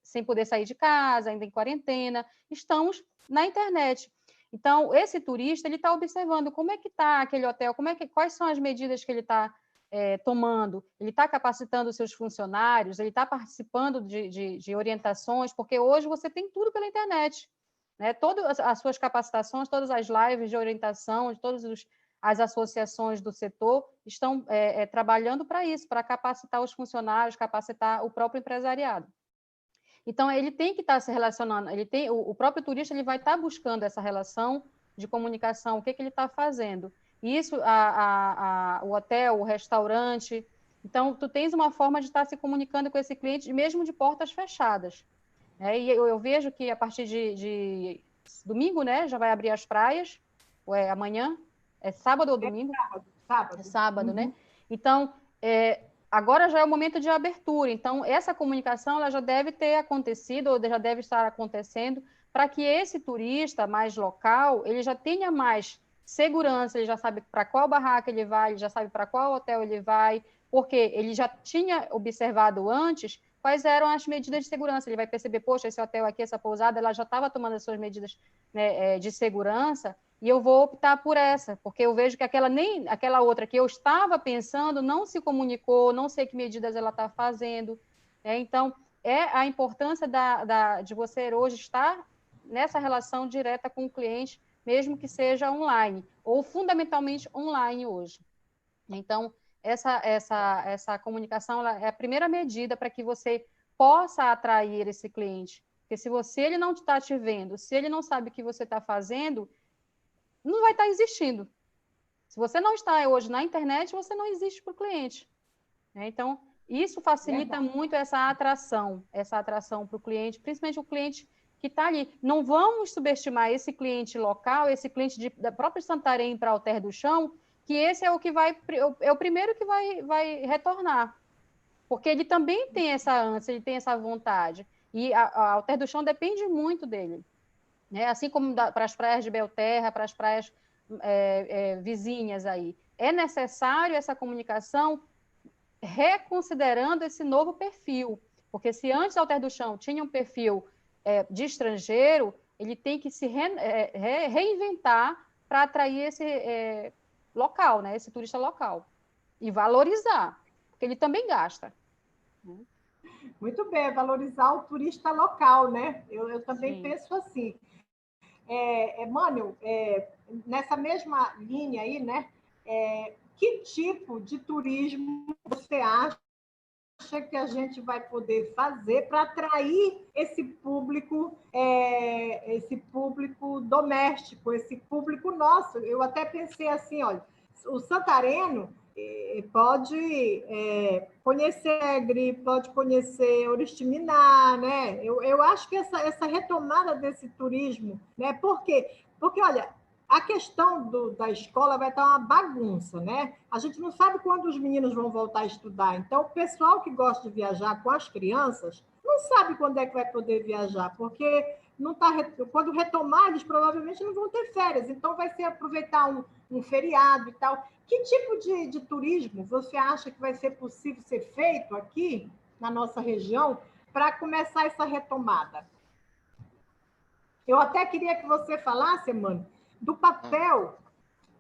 sem poder sair de casa, ainda em quarentena, estamos na internet. Então, esse turista ele está observando como é que está aquele hotel, quais são as medidas que ele está tomando, ele está capacitando os seus funcionários, ele está participando de orientações, porque hoje você tem tudo pela internet, né? Todas as suas capacitações, todas as lives de orientação, de todas as associações do setor estão trabalhando para isso, para capacitar os funcionários, capacitar o próprio empresariado. Então, ele tem que estar se relacionando, o próprio turista ele vai estar buscando essa relação de comunicação, o que ele está fazendo. Isso, o hotel, o restaurante. Então, tu tens uma forma de estar se comunicando com esse cliente, mesmo de portas fechadas. E eu vejo que a partir de domingo, né, já vai abrir as praias, ou amanhã? É sábado ou domingo? Sábado. É sábado, né? Então, agora já é o momento de abertura. Então, essa comunicação ela já deve ter acontecido, ou já deve estar acontecendo, para que esse turista mais local, ele já tenha mais segurança, ele já sabe para qual barraca ele vai, ele já sabe para qual hotel ele vai, porque ele já tinha observado antes quais eram as medidas de segurança. Ele vai perceber, poxa, esse hotel aqui, essa pousada, ela já estava tomando as suas medidas, né, de segurança, e eu vou optar por essa, porque eu vejo que aquela outra que eu estava pensando não se comunicou, não sei que medidas ela está fazendo. Então, a importância de você hoje estar nessa relação direta com o cliente, mesmo que seja online, ou fundamentalmente online hoje. Então, essa comunicação ela é a primeira medida para que você possa atrair esse cliente. Porque se ele não está te vendo, se ele não sabe o que você está fazendo, não vai estar existindo. Se você não está hoje na internet, você não existe para o cliente. Então, Isso facilita muito essa atração para o cliente, principalmente o cliente que está ali. Não vamos subestimar esse cliente local, esse cliente da própria Santarém para Alter do Chão, que esse é o que é o primeiro que vai retornar, porque ele também tem essa ânsia, ele tem essa vontade, e a Alter do Chão depende muito dele, né? Assim como para as praias de Belterra, para as praias vizinhas aí. É necessário essa comunicação reconsiderando esse novo perfil, porque se antes a Alter do Chão tinha um perfil de estrangeiro, ele tem que se reinventar para atrair esse local, né? Esse turista local, e valorizar, porque ele também gasta. Muito bem, valorizar o turista local, né? Eu também penso assim. Emmanuel, nessa mesma linha aí, né? Que tipo de turismo você acha que a gente vai poder fazer para atrair esse público doméstico, esse público nosso? Eu até pensei assim, olha, o santareno pode conhecer Egre, pode conhecer Oriximiná, né? Eu acho que essa retomada desse turismo, né? Por quê? Porque, olha, a questão da escola vai estar uma bagunça, né? A gente não sabe quando os meninos vão voltar a estudar. Então, o pessoal que gosta de viajar com as crianças não sabe quando é que vai poder viajar, porque quando retomar, eles provavelmente não vão ter férias. Então, vai ser aproveitar um feriado e tal. Que tipo de turismo você acha que vai ser possível ser feito aqui na nossa região para começar essa retomada? Eu até queria que você falasse, Emmanuel, do papel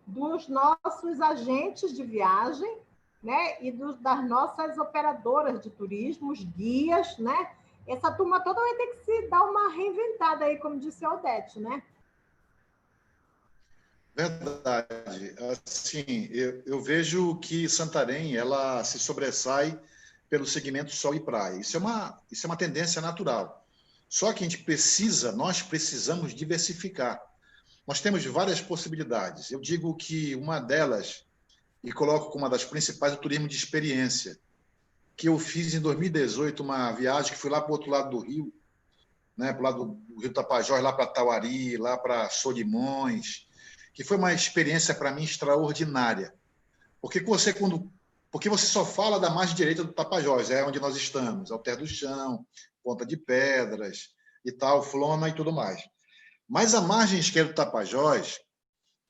dos nossos agentes de viagem, né, e das nossas operadoras de turismo, os guias, né? Essa turma toda vai ter que se dar uma reinventada aí, como disse a Odete, né? Verdade. Assim, eu vejo que Santarém ela se sobressai pelo segmento sol e praia. Isso é uma tendência natural. Só que nós precisamos diversificar. Nós temos várias possibilidades. Eu digo que uma delas, e coloco como uma das principais, é o turismo de experiência, que eu fiz em 2018, uma viagem que fui lá para o outro lado do rio, né, para o lado do Rio Tapajós, lá para Tauari, lá para Solimões, que foi uma experiência para mim extraordinária. Porque você só fala da margem direita do Tapajós, é onde nós estamos, Alter do Chão, Ponta de Pedras e tal, Flona e tudo mais. Mas a margem esquerda do Tapajós,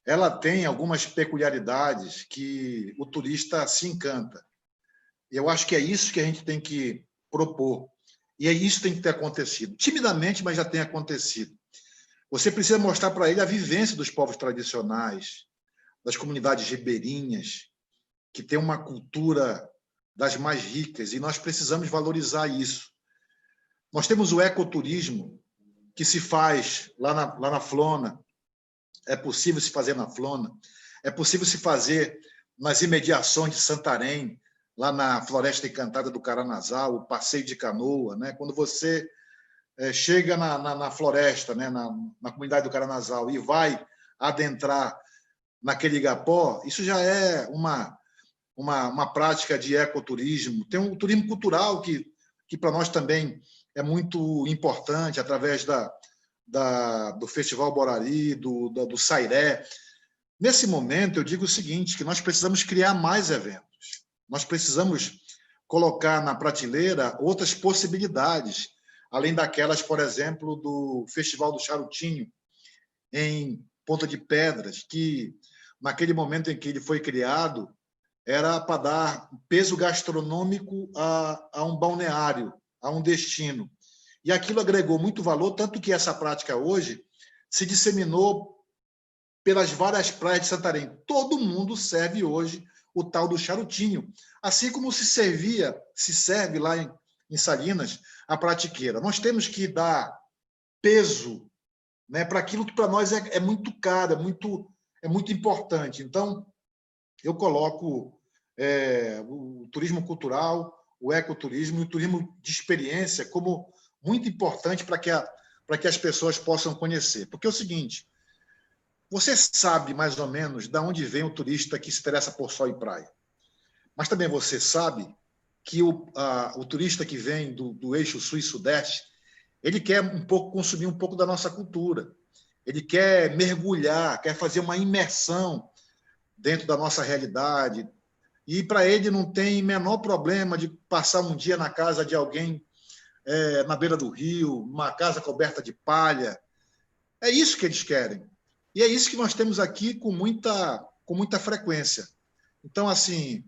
ela tem algumas peculiaridades que o turista se encanta. Eu acho que é isso que a gente tem que propor. E é isso que tem que ter acontecido. Timidamente, mas já tem acontecido. Você precisa mostrar para ele a vivência dos povos tradicionais, das comunidades ribeirinhas, que tem uma cultura das mais ricas, e nós precisamos valorizar isso. Nós temos o ecoturismo, que se faz lá na Flona, é possível se fazer na Flona, é possível se fazer nas imediações de Santarém, lá na Floresta Encantada do Caranazal, o passeio de canoa, né? Quando você chega na floresta, né? na comunidade do Caranazal, e vai adentrar naquele igapó, isso já é uma prática de ecoturismo. Tem um turismo cultural que para nós também é muito importante, através do Festival Borari, do Sairé. Nesse momento, eu digo o seguinte, que nós precisamos criar mais eventos. Nós precisamos colocar na prateleira outras possibilidades, além daquelas, por exemplo, do Festival do Charutinho, em Ponta de Pedras, que, naquele momento em que ele foi criado, era para dar peso gastronômico a um balneário, a um destino. E aquilo agregou muito valor, tanto que essa prática hoje se disseminou pelas várias praias de Santarém. Todo mundo serve hoje o tal do charutinho, assim como se serve lá em Salinas a pratiqueira. Nós temos que dar peso, né, para aquilo que para nós é muito caro, é muito importante. Então, eu coloco o turismo cultural, o ecoturismo e o turismo de experiência como muito importante para que as pessoas possam conhecer. Porque é o seguinte, você sabe mais ou menos de onde vem o turista que se interessa por sol e praia. Mas também você sabe que o turista que vem do eixo sul e sudeste, ele quer consumir um pouco da nossa cultura. Ele quer mergulhar, quer fazer uma imersão dentro da nossa realidade. E para ele não tem menor problema de passar um dia na casa de alguém na beira do rio, uma casa coberta de palha. É isso que eles querem. E é isso que nós temos aqui com muita frequência. Então, assim,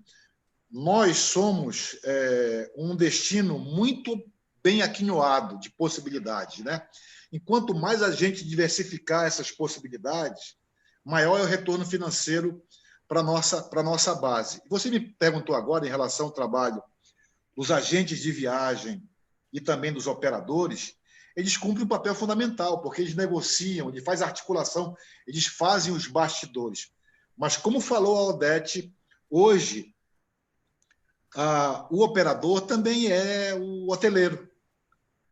nós somos um destino muito bem aquinhoado de possibilidades, né? Enquanto mais a gente diversificar essas possibilidades, maior é o retorno financeiro para a nossa base. Você me perguntou agora em relação ao trabalho dos agentes de viagem e também dos operadores. Eles cumprem um papel fundamental, porque eles negociam, eles fazem articulação, eles fazem os bastidores. Mas, como falou a Odete, hoje, o operador também é o hoteleiro,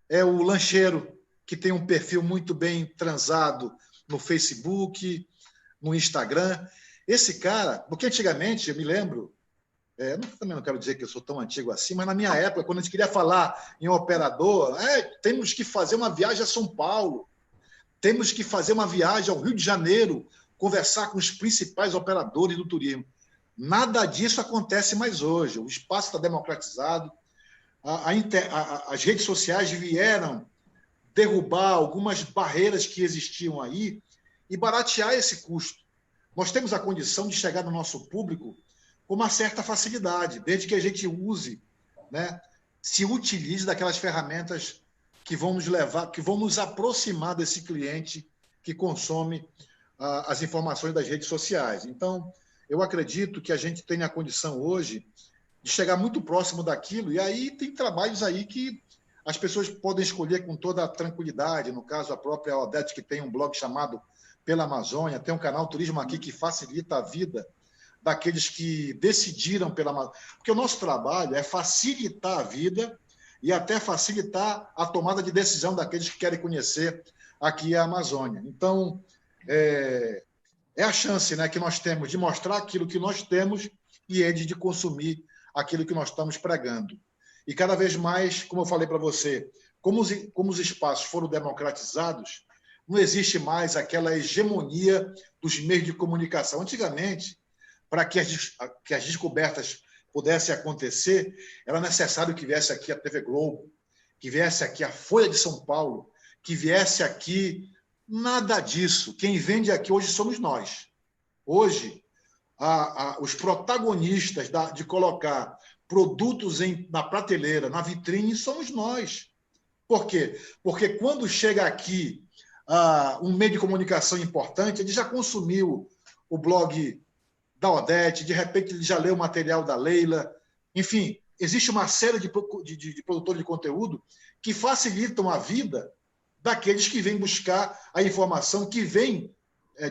é o lancheiro, que tem um perfil muito bem transado no Facebook, no Instagram. Esse cara, porque antigamente, eu me lembro, também não quero dizer que eu sou tão antigo assim, mas na minha época, quando a gente queria falar em operador, temos que fazer uma viagem a São Paulo, temos que fazer uma viagem ao Rio de Janeiro, conversar com os principais operadores do turismo. Nada disso acontece mais hoje. O espaço está democratizado, as redes sociais vieram derrubar algumas barreiras que existiam aí e baratear esse custo. Nós temos a condição de chegar no nosso público com uma certa facilidade, desde que a gente use, né, se utilize daquelas ferramentas que vão nos levar, que vão nos aproximar desse cliente que consome as informações das redes sociais. Então, eu acredito que a gente tem a condição hoje de chegar muito próximo daquilo, e aí tem trabalhos aí que as pessoas podem escolher com toda a tranquilidade. No caso, a própria Odete, que tem um blog chamado Pela Amazônia, tem um canal Turismo Aqui que facilita a vida daqueles que decidiram pela Amazônia. Porque o nosso trabalho é facilitar a vida e até facilitar a tomada de decisão daqueles que querem conhecer aqui a Amazônia. Então, é a chance, né, que nós temos de mostrar aquilo que nós temos e eles de consumir aquilo que nós estamos pregando. E cada vez mais, como eu falei para você, como os espaços foram democratizados, não existe mais aquela hegemonia dos meios de comunicação. Antigamente, para que as descobertas pudessem acontecer, era necessário que viesse aqui a TV Globo, que viesse aqui a Folha de São Paulo, que viesse aqui. Nada disso. Quem vende aqui hoje somos nós. Hoje, os protagonistas de colocar produtos na prateleira, na vitrine, somos nós. Por quê? Porque quando chega aqui um meio de comunicação importante, ele já consumiu o blog da Odete, de repente ele já leu o material da Leila. Enfim, existe uma série de produtores de conteúdo que facilitam a vida daqueles que vêm buscar a informação, que vêm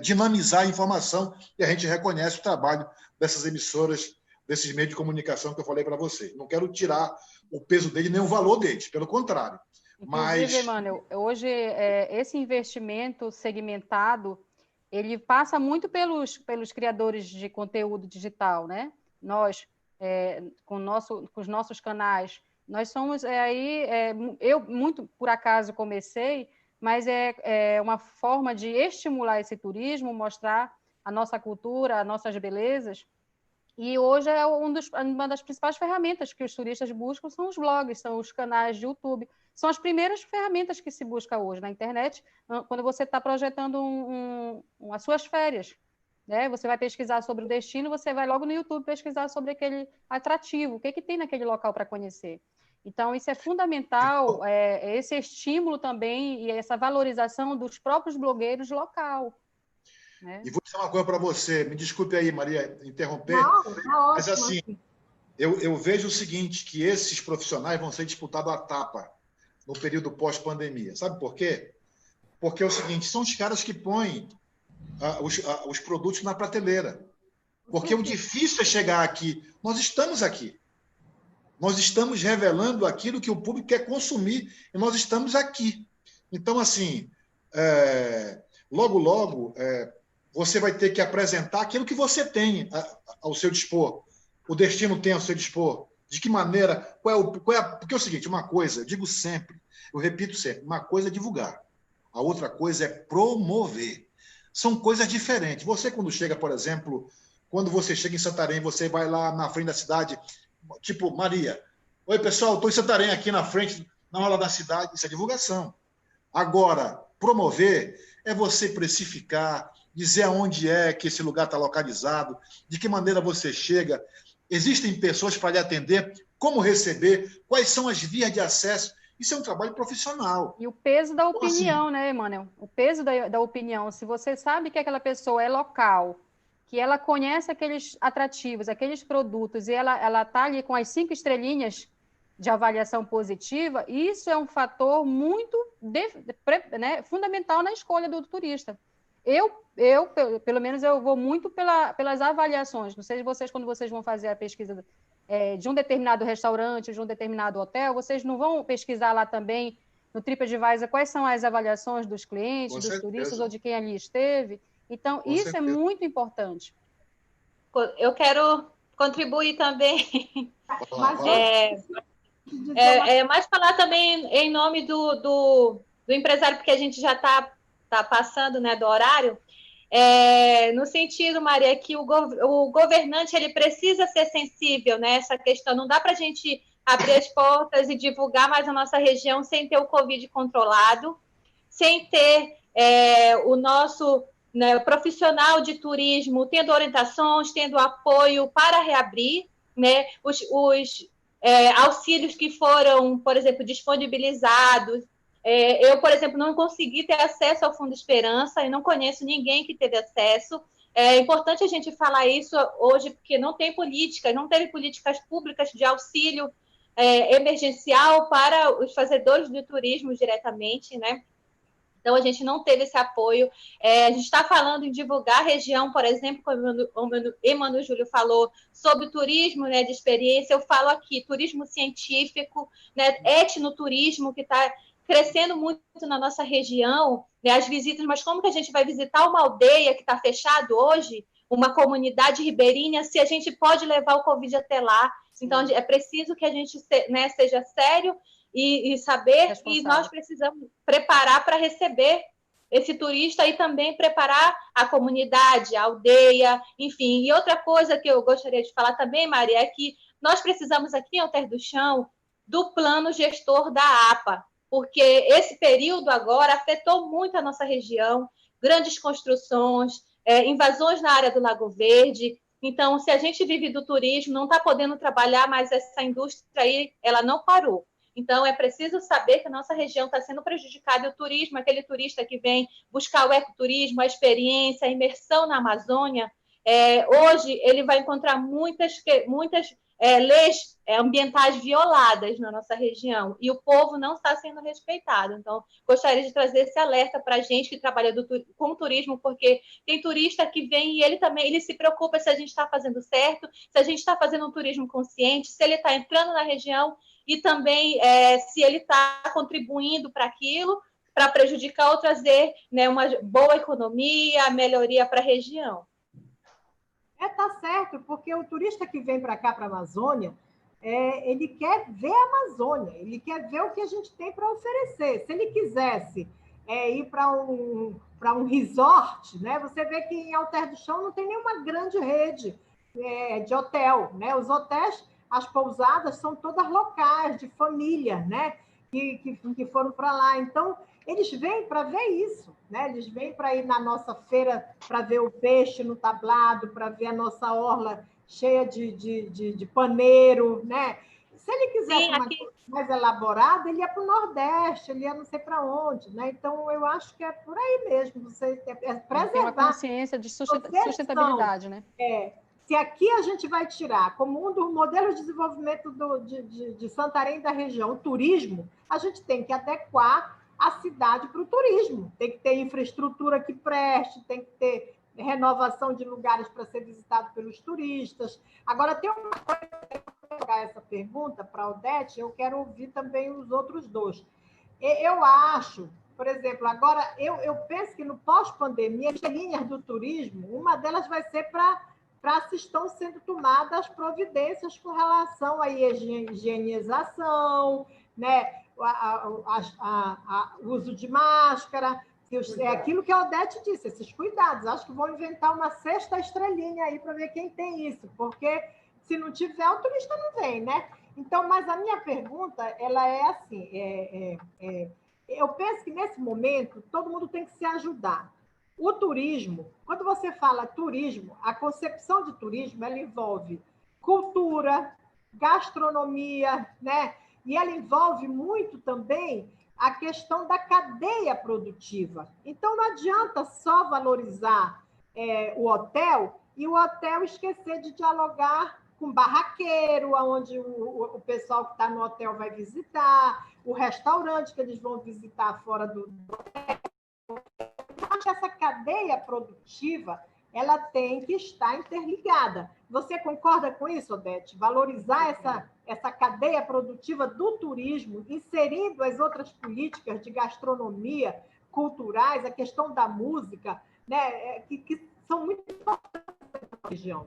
dinamizar a informação, e a gente reconhece o trabalho dessas emissoras, desses meios de comunicação que eu falei para você. Não quero tirar o peso dele, nem o valor deles, pelo contrário. Inclusive, Emmanuel, hoje esse investimento segmentado, ele passa muito pelos criadores de conteúdo digital, né? Nós, com os nossos canais, nós somos eu muito por acaso comecei, mas é uma forma de estimular esse turismo, mostrar a nossa cultura, as nossas belezas. E hoje uma das principais ferramentas que os turistas buscam são os blogs, são os canais de YouTube. São as primeiras ferramentas que se busca hoje na internet, quando você está projetando as suas férias. Né? Você vai pesquisar sobre o destino, você vai logo no YouTube pesquisar sobre aquele atrativo, o que tem naquele local para conhecer. Então, isso é fundamental, esse estímulo também e essa valorização dos próprios blogueiros local. Né? E vou dizer uma coisa para você, me desculpe aí, Maria, interromper, mas assim, eu vejo o seguinte, que esses profissionais vão ser disputados à tapa no período pós-pandemia. Sabe por quê? Porque é o seguinte, são os caras que põem os produtos na prateleira. Porque o difícil é chegar aqui. Nós estamos aqui. Nós estamos revelando aquilo que o público quer consumir e nós estamos aqui. Então, assim, logo, logo, você vai ter que apresentar aquilo que você tem ao seu dispor. O destino tem ao seu dispor De que maneira, porque é o seguinte, uma coisa, eu digo sempre, eu repito sempre, uma coisa é divulgar, a outra coisa é promover. São coisas diferentes. Você, quando chega, por exemplo, quando você chega em Santarém, você vai lá na frente da cidade, tipo, Maria, oi, pessoal, estou em Santarém, aqui na frente, na hora da cidade, isso é divulgação. Agora, promover é você precificar, dizer aonde é que esse lugar está localizado, de que maneira você chega. Existem pessoas para lhe atender, como receber, quais são as vias de acesso. Isso é um trabalho profissional. E o peso da opinião, assim, né, Emmanuel? O peso da opinião. Se você sabe que aquela pessoa é local, que ela conhece aqueles atrativos, aqueles produtos, e ela está ali com as 5 estrelinhas de avaliação positiva, isso é um fator muito fundamental na escolha do turista. Pelo menos, eu vou muito pelas avaliações. Não sei se vocês, quando vocês vão fazer a pesquisa de um determinado restaurante, de um determinado hotel, vocês não vão pesquisar lá também no TripAdvisor quais são as avaliações dos clientes, dos turistas ou de quem ali esteve. Então, isso é muito importante. Eu quero contribuir também. Mas falar também em nome do empresário, porque a gente já está passando, né, do horário, no sentido, Maria, que o governante ele precisa ser sensível nessa questão. Não dá para a gente abrir as portas e divulgar mais a nossa região sem ter o Covid controlado, sem ter o nosso, né, profissional de turismo tendo orientações, tendo apoio para reabrir, né, os auxílios que foram, por exemplo, disponibilizados. Eu, por exemplo, não consegui ter acesso ao Fundo Esperança e não conheço ninguém que teve acesso. É importante a gente falar isso hoje, porque não teve políticas públicas de auxílio emergencial para os fazedores de turismo diretamente, né? Então, a gente não teve esse apoio. A gente está falando em divulgar a região, por exemplo, como o Emmanuel Júlio falou, sobre turismo, né, de experiência. Eu falo aqui, turismo científico, né, etnoturismo, que está crescendo muito na nossa região, né, as visitas, mas como que a gente vai visitar uma aldeia que está fechado hoje, uma comunidade ribeirinha, se a gente pode levar o Covid até lá? Então, é preciso que a gente, né, seja sério e saber que nós precisamos preparar para receber esse turista e também preparar a comunidade, a aldeia, enfim. E outra coisa que eu gostaria de falar também, Maria, é que nós precisamos aqui em Alter do Chão do plano gestor da APA, porque esse período agora afetou muito a nossa região, grandes construções, invasões na área do Lago Verde. Então, se a gente vive do turismo, não está podendo trabalhar, mas essa indústria aí, ela não parou. Então, é preciso saber que a nossa região está sendo prejudicada e o turismo, aquele turista que vem buscar o ecoturismo, a experiência, a imersão na Amazônia, hoje ele vai encontrar muitas leis ambientais violadas na nossa região e o povo não está sendo respeitado. Então, gostaria de trazer esse alerta para a gente que trabalha com turismo, porque tem turista que vem e ele se preocupa se a gente está fazendo certo, se a gente está fazendo um turismo consciente, se ele está entrando na região e também se ele está contribuindo para aquilo, para prejudicar ou trazer, né, uma boa economia, melhoria para a região. Tá certo, porque o turista que vem para cá, para a Amazônia, ele quer ver a Amazônia, ele quer ver o que a gente tem para oferecer. Se ele quisesse ir para um resort, né, você vê que em Alter do Chão não tem nenhuma grande rede de hotel, né? Os hotéis, as pousadas são todas locais, de família, né? Que foram para lá. Então, eles vêm para ver isso, né? Eles vêm para ir na nossa feira para ver o peixe no tablado, para ver a nossa orla cheia de paneiro, né? Se ele quisesse uma coisa mais elaborada, ele ia para o Nordeste, ele ia não sei para onde, né? Então, eu acho que é por aí mesmo, você preservar. Tem uma consciência de sustentabilidade, né? Se aqui a gente vai tirar como um dos modelos de desenvolvimento de Santarém da região, o turismo, a gente tem que adequar a cidade para o turismo. Tem que ter infraestrutura que preste, tem que ter renovação de lugares para ser visitado pelos turistas. Agora, tem uma coisa que eu vou jogar essa pergunta para a Odete, eu quero ouvir também os outros dois. Eu acho, por exemplo, agora eu penso que no pós-pandemia, as linhas do turismo, uma delas vai ser para para se estão sendo tomadas providências com relação à higienização, né? O uso de máscara, é aquilo que a Odete disse, esses cuidados. Acho que vão inventar uma sexta estrelinha aí para ver quem tem isso, porque se não tiver, o turista não vem, né? Então, mas a minha pergunta, ela é assim, eu penso que nesse momento todo mundo tem que se ajudar. O turismo, quando você fala turismo, a concepção de turismo, ela envolve cultura, gastronomia, né? E ela envolve muito também a questão da cadeia produtiva. Então, não adianta só valorizar o hotel e o hotel esquecer de dialogar com barraqueiro, onde o pessoal que está no hotel vai visitar, o restaurante que eles vão visitar fora do hotel. Essa cadeia produtiva, ela tem que estar interligada. Você concorda com isso, Odete? Valorizar essa cadeia produtiva do turismo, inserindo as outras políticas de gastronomia, culturais, a questão da música, né, que são muito importantes na região.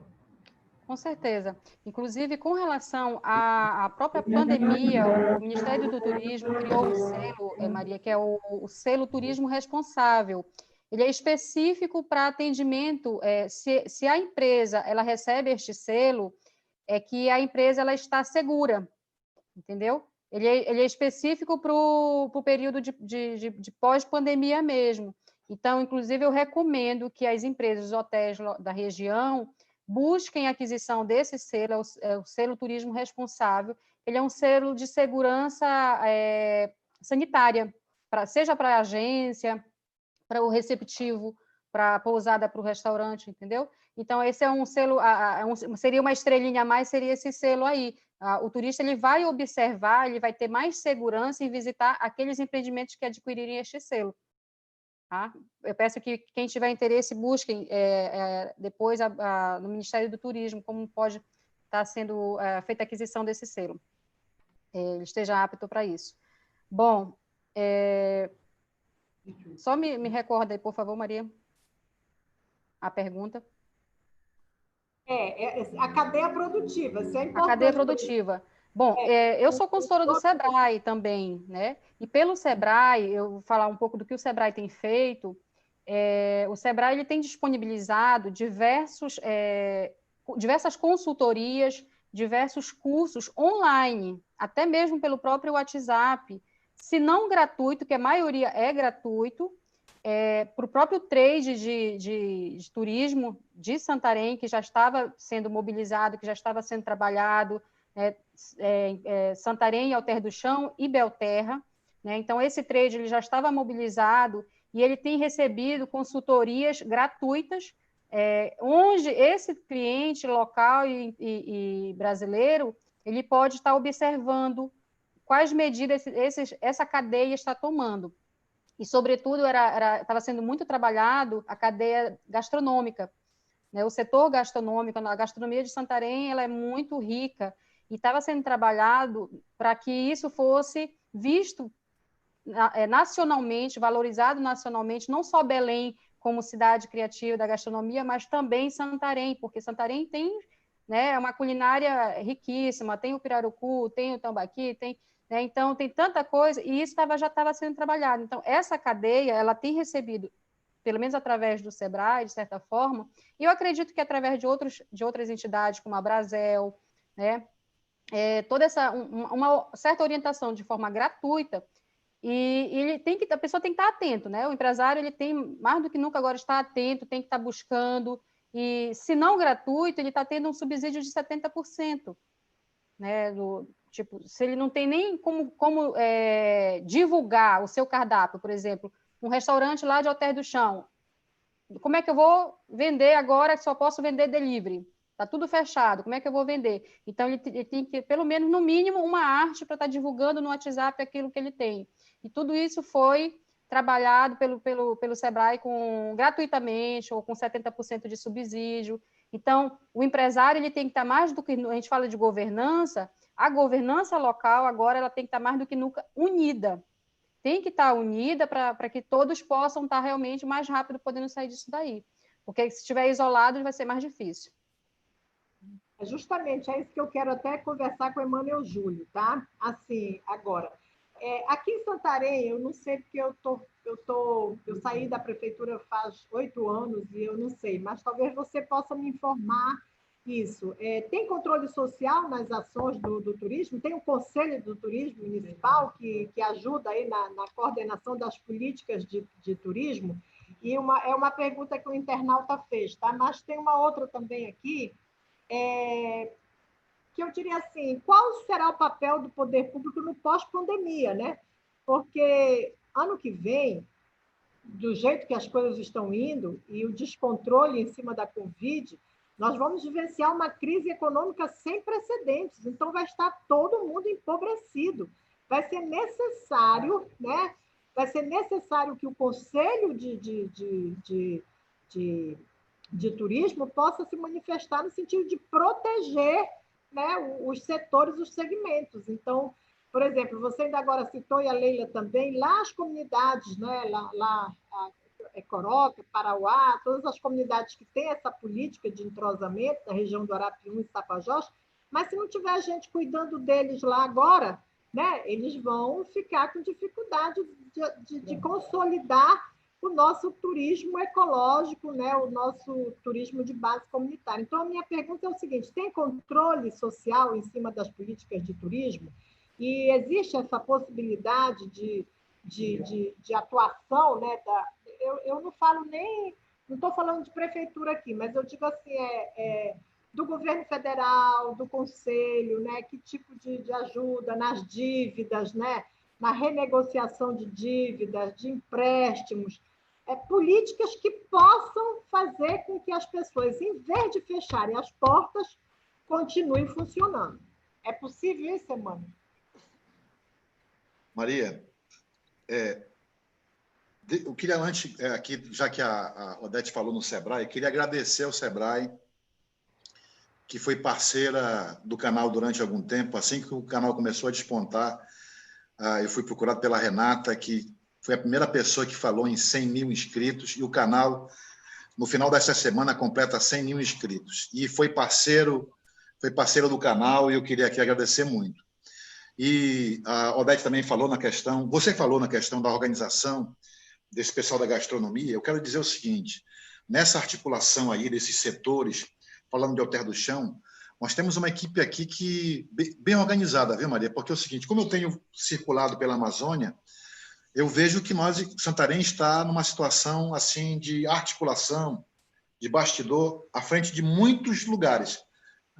Com certeza. Inclusive, com relação à própria pandemia, o Ministério do Turismo criou um selo, Maria, que é o selo Turismo Responsável. Ele é específico para atendimento. Se a empresa ela recebe este selo, é que a empresa ela está segura, entendeu? Ele é específico para o período de pós-pandemia mesmo. Então, inclusive, eu recomendo que as empresas, os hotéis da região, busquem a aquisição desse selo, o selo Turismo Responsável. Ele é um selo de segurança sanitária, seja para a agência, para o receptivo, para a pousada, para o restaurante, entendeu? Então, esse é um selo, seria uma estrelinha a mais, seria esse selo aí. O turista ele vai observar, ele vai ter mais segurança em visitar aqueles empreendimentos que adquirirem este selo. Tá? Eu peço que quem tiver interesse busquem depois no Ministério do Turismo como pode estar sendo feita a aquisição desse selo. Ele esteja apto para isso. Bom, só me recorda aí, por favor, Maria, a pergunta. A cadeia produtiva, isso é importante. A cadeia produtiva. Bom, eu sou consultora do SEBRAE também, né? E pelo SEBRAE, eu vou falar um pouco do que o SEBRAE tem feito. O SEBRAE ele tem disponibilizado diversas consultorias, diversos cursos online, até mesmo pelo próprio WhatsApp, se não gratuito, que a maioria é gratuito, para o próprio trade de turismo de Santarém, que já estava sendo mobilizado, que já estava sendo trabalhado, Santarém, Alter do Chão e Belterra, né? Então, esse trade ele já estava mobilizado e ele tem recebido consultorias gratuitas, onde esse cliente local e brasileiro ele pode estar observando quais medidas essa cadeia está tomando. E, sobretudo, estava sendo muito trabalhado a cadeia gastronômica, né? O setor gastronômico, a gastronomia de Santarém ela é muito rica e estava sendo trabalhado para que isso fosse visto nacionalmente, valorizado nacionalmente, não só Belém como cidade criativa da gastronomia, mas também Santarém, porque Santarém tem, né, uma culinária riquíssima, tem o pirarucu, tem o tambaqui, né, então tem tanta coisa, e isso já estava sendo trabalhado. Então, essa cadeia, ela tem recebido, pelo menos através do SEBRAE, de certa forma, e eu acredito que através de outras entidades, como a Brasel, né, toda uma certa orientação de forma gratuita, e a pessoa tem que estar atento, né? O empresário ele tem mais do que nunca agora estar atento, tem que estar buscando, e se não gratuito, ele está tendo um subsídio de 70%, né? Se ele não tem nem como divulgar o seu cardápio, por exemplo, um restaurante lá de Alter do Chão, como é que eu vou vender agora que só posso vender delivery? Está tudo fechado, como é que eu vou vender? Então, ele tem que, pelo menos, no mínimo, uma arte para estar divulgando no WhatsApp aquilo que ele tem. E tudo isso foi trabalhado pelo SEBRAE gratuitamente ou com 70% de subsídio. Então, o empresário ele tem que estar mais do que... A gente fala de governança, a governança local agora ela tem que estar mais do que nunca unida. Tem que estar unida para que todos possam estar realmente mais rápido podendo sair disso daí. Porque se estiver isolado, vai ser mais difícil. Justamente, é isso que eu quero até conversar com o Emmanuel Júlio, tá? Assim, agora, aqui em Santarém, eu não sei porque eu saí da prefeitura faz 8 anos e eu não sei, mas talvez você possa me informar isso. Tem controle social nas ações do turismo? Tem o Conselho do Turismo Municipal que ajuda aí na coordenação das políticas de turismo? E é uma pergunta que o internauta fez, tá? Mas tem uma outra também aqui, que eu diria assim, qual será o papel do poder público no pós-pandemia, né? Porque ano que vem, do jeito que as coisas estão indo e o descontrole em cima da Covid, nós vamos vivenciar uma crise econômica sem precedentes, então vai estar todo mundo empobrecido. Vai ser necessário, né? Vai ser necessário que o Conselho de Turismo possa se manifestar no sentido de proteger, né, os setores, os segmentos. Então, por exemplo, você ainda agora citou, e a Leila também, lá as comunidades, né, lá Coroca, Parauá, todas as comunidades que têm essa política de entrosamento na região do Arapiuns e Tapajós, mas se não tiver gente cuidando deles lá agora, né, eles vão ficar com dificuldade de consolidar o nosso turismo ecológico, né, o nosso turismo de base comunitária. Então, a minha pergunta é o seguinte, tem controle social em cima das políticas de turismo? E existe essa possibilidade de atuação, né? Eu não falo nem... Não estou falando de prefeitura aqui, mas eu digo assim, do governo federal, do conselho, né? Que tipo de ajuda nas dívidas, né? Na renegociação de dívidas, de empréstimos, políticas que possam fazer com que as pessoas, em vez de fecharem as portas, continuem funcionando. É possível isso, Emmanuel? Maria, eu queria antes, aqui, já que a Odete falou no Sebrae, queria agradecer ao Sebrae, que foi parceira do canal durante algum tempo. Assim que o canal começou a despontar, eu fui procurado pela Renata, que foi a primeira pessoa que falou em 100 mil inscritos, e o canal, no final dessa semana, completa 100 mil inscritos. E foi parceiro do canal, e eu queria aqui agradecer muito. E a Odete também falou na questão, você falou na questão da organização desse pessoal da gastronomia. Eu quero dizer o seguinte, nessa articulação aí desses setores, falando de Alter do Chão, nós temos uma equipe aqui bem organizada, viu, Maria? Porque é o seguinte, como eu tenho circulado pela Amazônia, eu vejo que Santarém está numa situação assim de articulação, de bastidor, à frente de muitos lugares,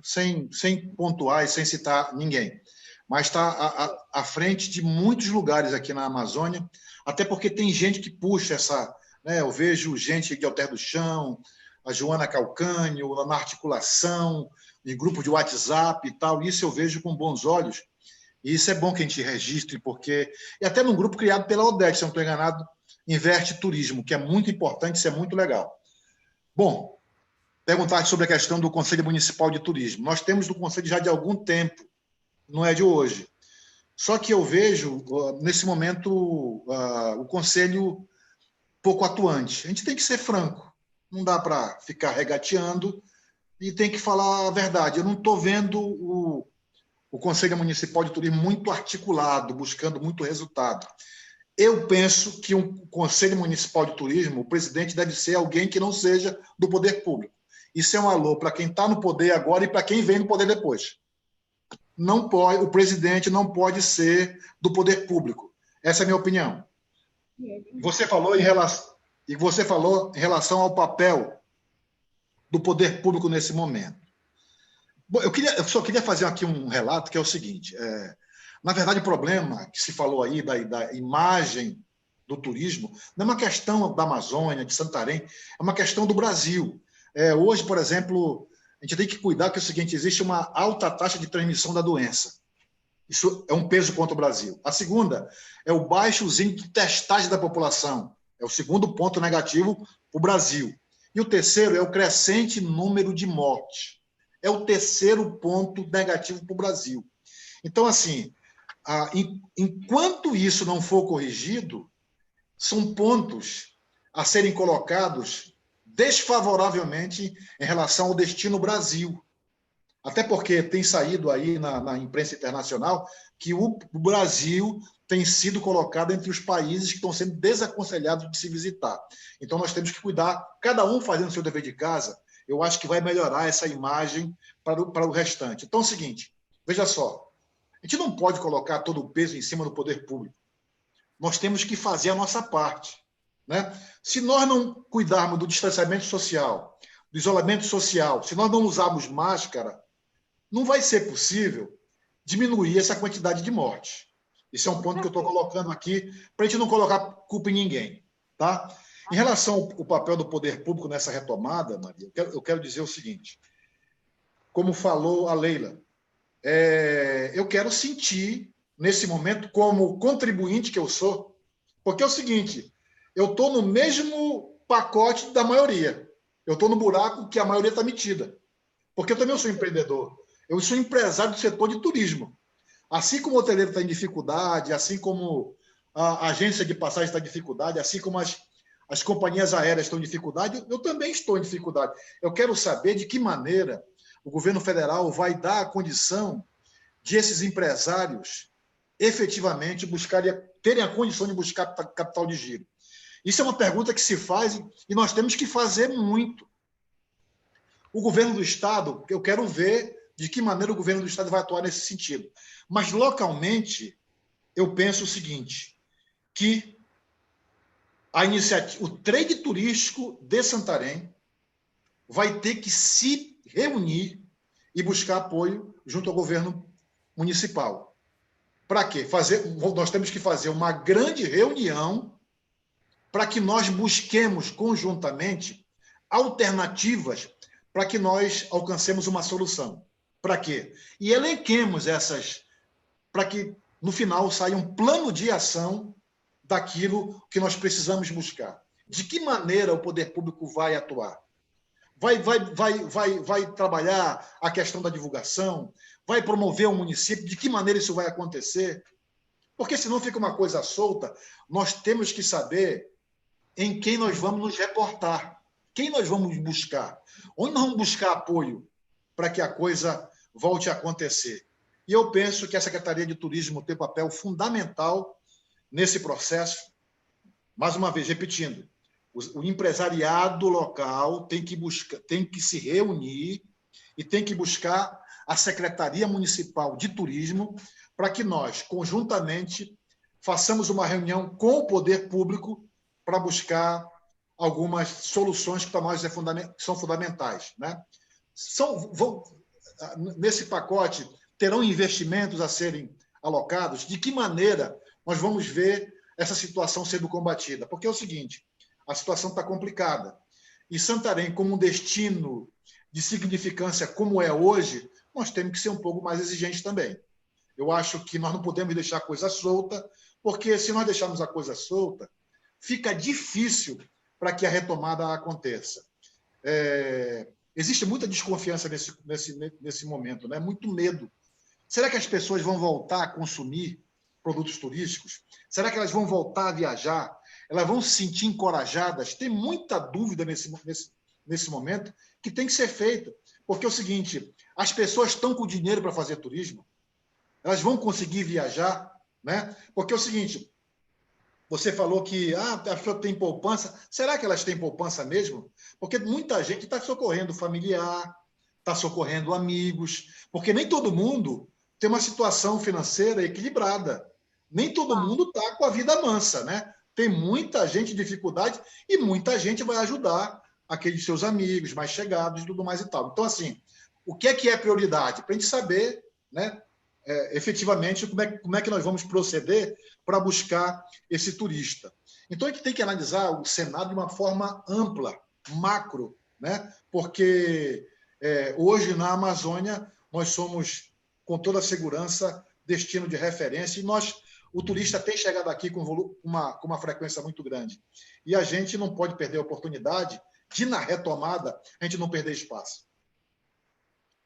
sem pontuar e sem citar ninguém, mas está à frente de muitos lugares aqui na Amazônia, até porque tem gente que puxa essa... Né, eu vejo gente de Alter do Chão, a Joana Calcânio, na articulação, em grupo de WhatsApp e tal, isso eu vejo com bons olhos, e isso é bom que a gente registre, porque... E até num grupo criado pela Odete, se eu não estou enganado, Inverte Turismo, que é muito importante, isso é muito legal. Bom, perguntar sobre a questão do Conselho Municipal de Turismo. Nós temos do Conselho já de algum tempo, não é de hoje. Só que eu vejo, nesse momento, o Conselho pouco atuante. A gente tem que ser franco, não dá para ficar regateando e tem que falar a verdade. Eu não estou vendo o Conselho Municipal de Turismo muito articulado, buscando muito resultado. Eu penso que um Conselho Municipal de Turismo, o presidente deve ser alguém que não seja do poder público. Isso é um alô para quem está no poder agora e para quem vem no poder depois. Não pode, o presidente não pode ser do poder público. Essa é a minha opinião. Você falou em relação ao papel do poder público nesse momento. Bom, eu só queria fazer aqui um relato, que é o seguinte. Na verdade, o problema que se falou aí da imagem do turismo não é uma questão da Amazônia, de Santarém, é uma questão do Brasil. Hoje, por exemplo, a gente tem que cuidar que é o seguinte, existe uma alta taxa de transmissão da doença. Isso é um peso contra o Brasil. A segunda é o baixo índice de testagem da população. É o segundo ponto negativo para o Brasil. E o terceiro é o crescente número de mortes. É o terceiro ponto negativo para o Brasil. Então, assim, enquanto isso não for corrigido, são pontos a serem colocados desfavoravelmente em relação ao destino Brasil. Até porque tem saído aí na imprensa internacional que o Brasil tem sido colocado entre os países que estão sendo desaconselhados de se visitar. Então, nós temos que cuidar, cada um fazendo o seu dever de casa. Eu acho que vai melhorar essa imagem para o restante. Então, é o seguinte, veja só, a gente não pode colocar todo o peso em cima do poder público. Nós temos que fazer a nossa parte, né? Se nós não cuidarmos do distanciamento social, do isolamento social, se nós não usarmos máscara, não vai ser possível diminuir essa quantidade de mortes. Esse é um ponto que eu estou colocando aqui, para a gente não colocar culpa em ninguém. Tá? Em relação ao papel do poder público nessa retomada, Maria, eu quero dizer o seguinte, como falou a Leila, eu quero sentir, nesse momento, como contribuinte que eu sou, porque é o seguinte, eu estou no mesmo pacote da maioria, eu estou no buraco que a maioria está metida, porque eu também sou empreendedor, eu sou empresário do setor de turismo. Assim como o hoteleiro está em dificuldade, assim como a agência de passagem está em dificuldade, assim como as companhias aéreas estão em dificuldade, eu também estou em dificuldade. Eu quero saber de que maneira o governo federal vai dar a condição de esses empresários efetivamente terem a condição de buscar capital de giro. Isso é uma pergunta que se faz e nós temos que fazer muito. O governo do Estado, eu quero ver de que maneira o governo do Estado vai atuar nesse sentido. Mas, localmente, eu penso o seguinte, que o trade turístico de Santarém vai ter que se reunir e buscar apoio junto ao governo municipal. Para quê? Nós temos que fazer uma grande reunião para que nós busquemos conjuntamente alternativas para que nós alcancemos uma solução. Para quê? E elenquemos para que, no final, saia um plano de ação daquilo que nós precisamos buscar. De que maneira o poder público vai atuar? Vai trabalhar a questão da divulgação? Vai promover o município? De que maneira isso vai acontecer? Porque senão fica uma coisa solta. Nós temos que saber em quem nós vamos nos reportar, quem nós vamos buscar, onde nós vamos buscar apoio para que a coisa volte a acontecer. E eu penso que a Secretaria de Turismo tem papel fundamental nesse processo. Mais uma vez, repetindo, o empresariado local tem que se reunir e tem que buscar a Secretaria Municipal de Turismo para que nós, conjuntamente, façamos uma reunião com o poder público para buscar algumas soluções que para nós são fundamentais, né? Nesse pacote, terão investimentos a serem alocados? De que maneira nós vamos ver essa situação sendo combatida? Porque é o seguinte, a situação está complicada. E Santarém, como um destino de significância como é hoje, nós temos que ser um pouco mais exigentes também. Eu acho que nós não podemos deixar a coisa solta, porque se nós deixarmos a coisa solta, fica difícil para que a retomada aconteça. Existe muita desconfiança nesse momento, né? Muito medo. Será que as pessoas vão voltar a consumir produtos turísticos? Será que elas vão voltar a viajar? Elas vão se sentir encorajadas? Tem muita dúvida nesse momento que tem que ser feita. Porque é o seguinte, as pessoas estão com dinheiro para fazer turismo? Elas vão conseguir viajar? Né? Porque é o seguinte, você falou que a pessoa tem poupança. Será que elas têm poupança mesmo? Porque muita gente está socorrendo familiar, está socorrendo amigos, porque nem todo mundo tem uma situação financeira equilibrada. Nem todo mundo está com a vida mansa, né? Tem muita gente em dificuldade e muita gente vai ajudar aqueles seus amigos mais chegados e tudo mais e tal. Então, assim, o que é prioridade? Para a gente saber, né, efetivamente como é que nós vamos proceder para buscar esse turista. Então, a gente tem que analisar o cenário de uma forma ampla, macro, né? Porque hoje, na Amazônia, nós somos, com toda a segurança, destino de referência e o turista tem chegado aqui com uma frequência muito grande. E a gente não pode perder a oportunidade de, na retomada, a gente não perder espaço.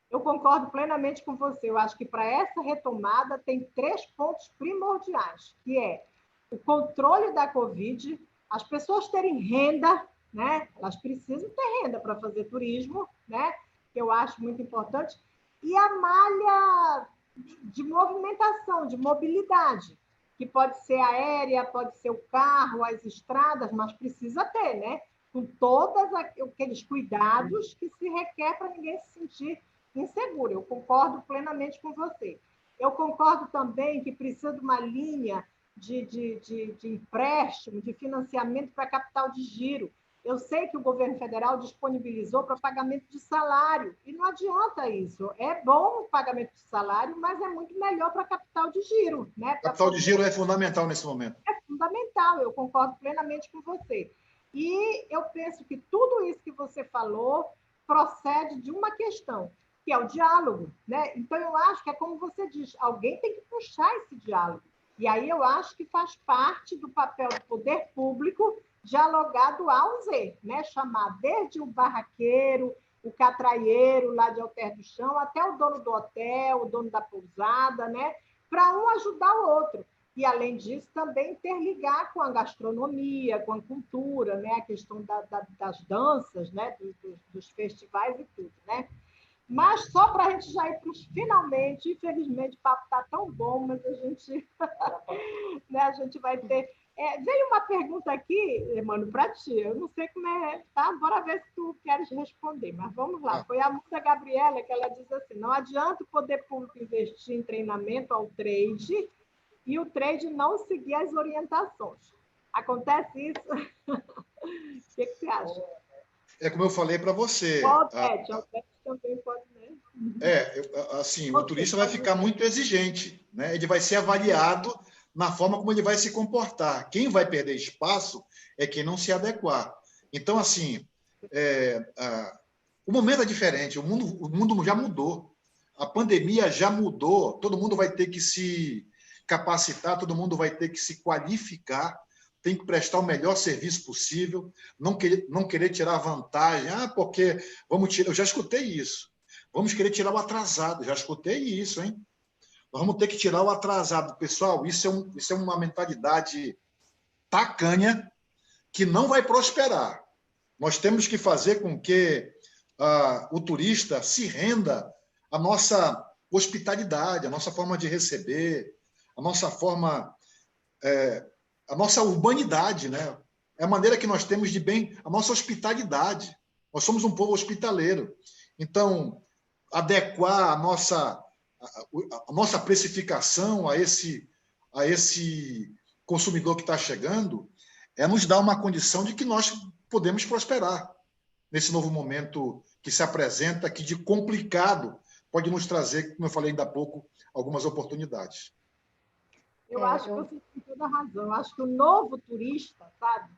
Eu concordo plenamente com você. Eu acho que para essa retomada tem 3 pontos primordiais, que é o controle da Covid, as pessoas terem renda, né? Elas precisam ter renda para fazer turismo, né? Que eu acho muito importante, e a malha de movimentação, de mobilidade, que pode ser aérea, pode ser o carro, as estradas, mas precisa ter, né? Com todos aqueles cuidados que se requer para ninguém se sentir inseguro. Eu concordo plenamente com você. Eu concordo também que precisa de uma linha de empréstimo, de financiamento para capital de giro. Eu sei que o governo federal disponibilizou para pagamento de salário, e não adianta isso. É bom o pagamento de salário, mas é muito melhor para capital de giro. Né? Capital de giro é fundamental nesse momento. É fundamental, eu concordo plenamente com você. E eu penso que tudo isso que você falou procede de uma questão, que é o diálogo. Né? Então, eu acho que é como você diz, alguém tem que puxar esse diálogo. E aí eu acho que faz parte do papel do poder público dialogar do A ao Z, né? Chamar desde o barraqueiro, o catraieiro lá de Alter do Chão, até o dono do hotel, o dono da pousada, né? Para um ajudar o outro. E, além disso, também interligar com a gastronomia, com a cultura, né? A questão das danças, né? Dos festivais e tudo, né? Mas só para a gente já ir para os finalmente, infelizmente o papo está tão bom, mas a gente, né, a gente vai ter... veio uma pergunta aqui, Emmanuel, para ti, eu não sei como é, tá? Bora ver se tu queres responder, mas vamos lá. Foi a Musa Gabriela que ela diz assim, não adianta o poder público investir em treinamento ao trade e o trade não seguir as orientações. Acontece isso? O que você acha? É como eu falei para você. O Odete também pode, né? Assim, o turista vai ficar muito exigente, né? Ele vai ser avaliado na forma como ele vai se comportar. Quem vai perder espaço é quem não se adequar. Então, assim, o momento é diferente, o mundo já mudou, a pandemia já mudou, todo mundo vai ter que se capacitar, todo mundo vai ter que se qualificar, tem que prestar o melhor serviço possível, não querer tirar vantagem, porque vamos tirar. Eu já escutei isso. Vamos querer tirar o atrasado, já escutei isso, hein? Nós vamos ter que tirar o atrasado. Pessoal, isso é uma mentalidade tacanha que não vai prosperar. Nós temos que fazer com que o turista se renda à nossa hospitalidade, à nossa forma de receber, à nossa forma... a nossa urbanidade, né? É a maneira que nós temos de bem, a nossa hospitalidade. Nós somos um povo hospitaleiro. Então, adequar a nossa precificação a esse consumidor que está chegando é nos dar uma condição de que nós podemos prosperar nesse novo momento que se apresenta, que de complicado pode nos trazer, como eu falei ainda há pouco, algumas oportunidades. Eu acho que você tem toda a razão. Eu acho que o novo turista, sabe?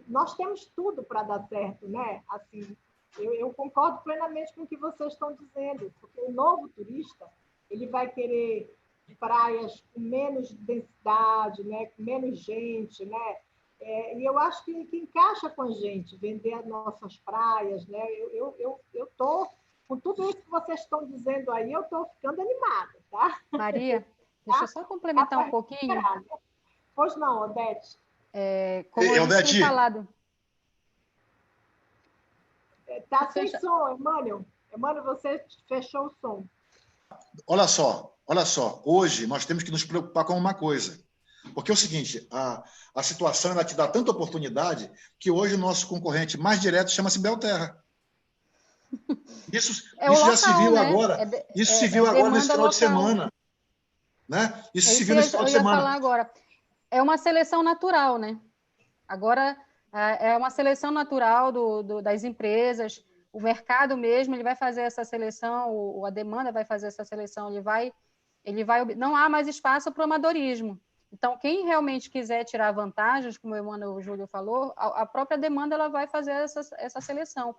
Nós temos tudo para dar certo, né? Assim, eu concordo plenamente com o que vocês estão dizendo, porque o novo turista ele vai querer praias com menos densidade, né? Com menos gente, né? E eu acho que encaixa com a gente vender as nossas praias, né? Eu estou com tudo isso que vocês estão dizendo aí, eu estou ficando animada, tá? Maria, deixa eu só complementar um pouquinho. Pois não, Odete. Como a gente tem falado. Está sem som, Emmanuel. Emmanuel, você fechou o som. Olha só. Hoje nós temos que nos preocupar com uma coisa. Porque é o seguinte, a situação ela te dá tanta oportunidade que hoje o nosso concorrente mais direto chama-se Belterra. Isso já se viu agora. Isso se viu agora nesse final de semana. Né? Isso se viu nesse final de semana. Falar agora. É uma seleção natural, né? Agora é uma seleção natural das empresas, o mercado mesmo, ele vai fazer essa seleção, a demanda vai fazer essa seleção, não há mais espaço para o amadorismo. Então, quem realmente quiser tirar vantagens, como o Emmanuel Júlio falou, a própria demanda ela vai fazer essa seleção.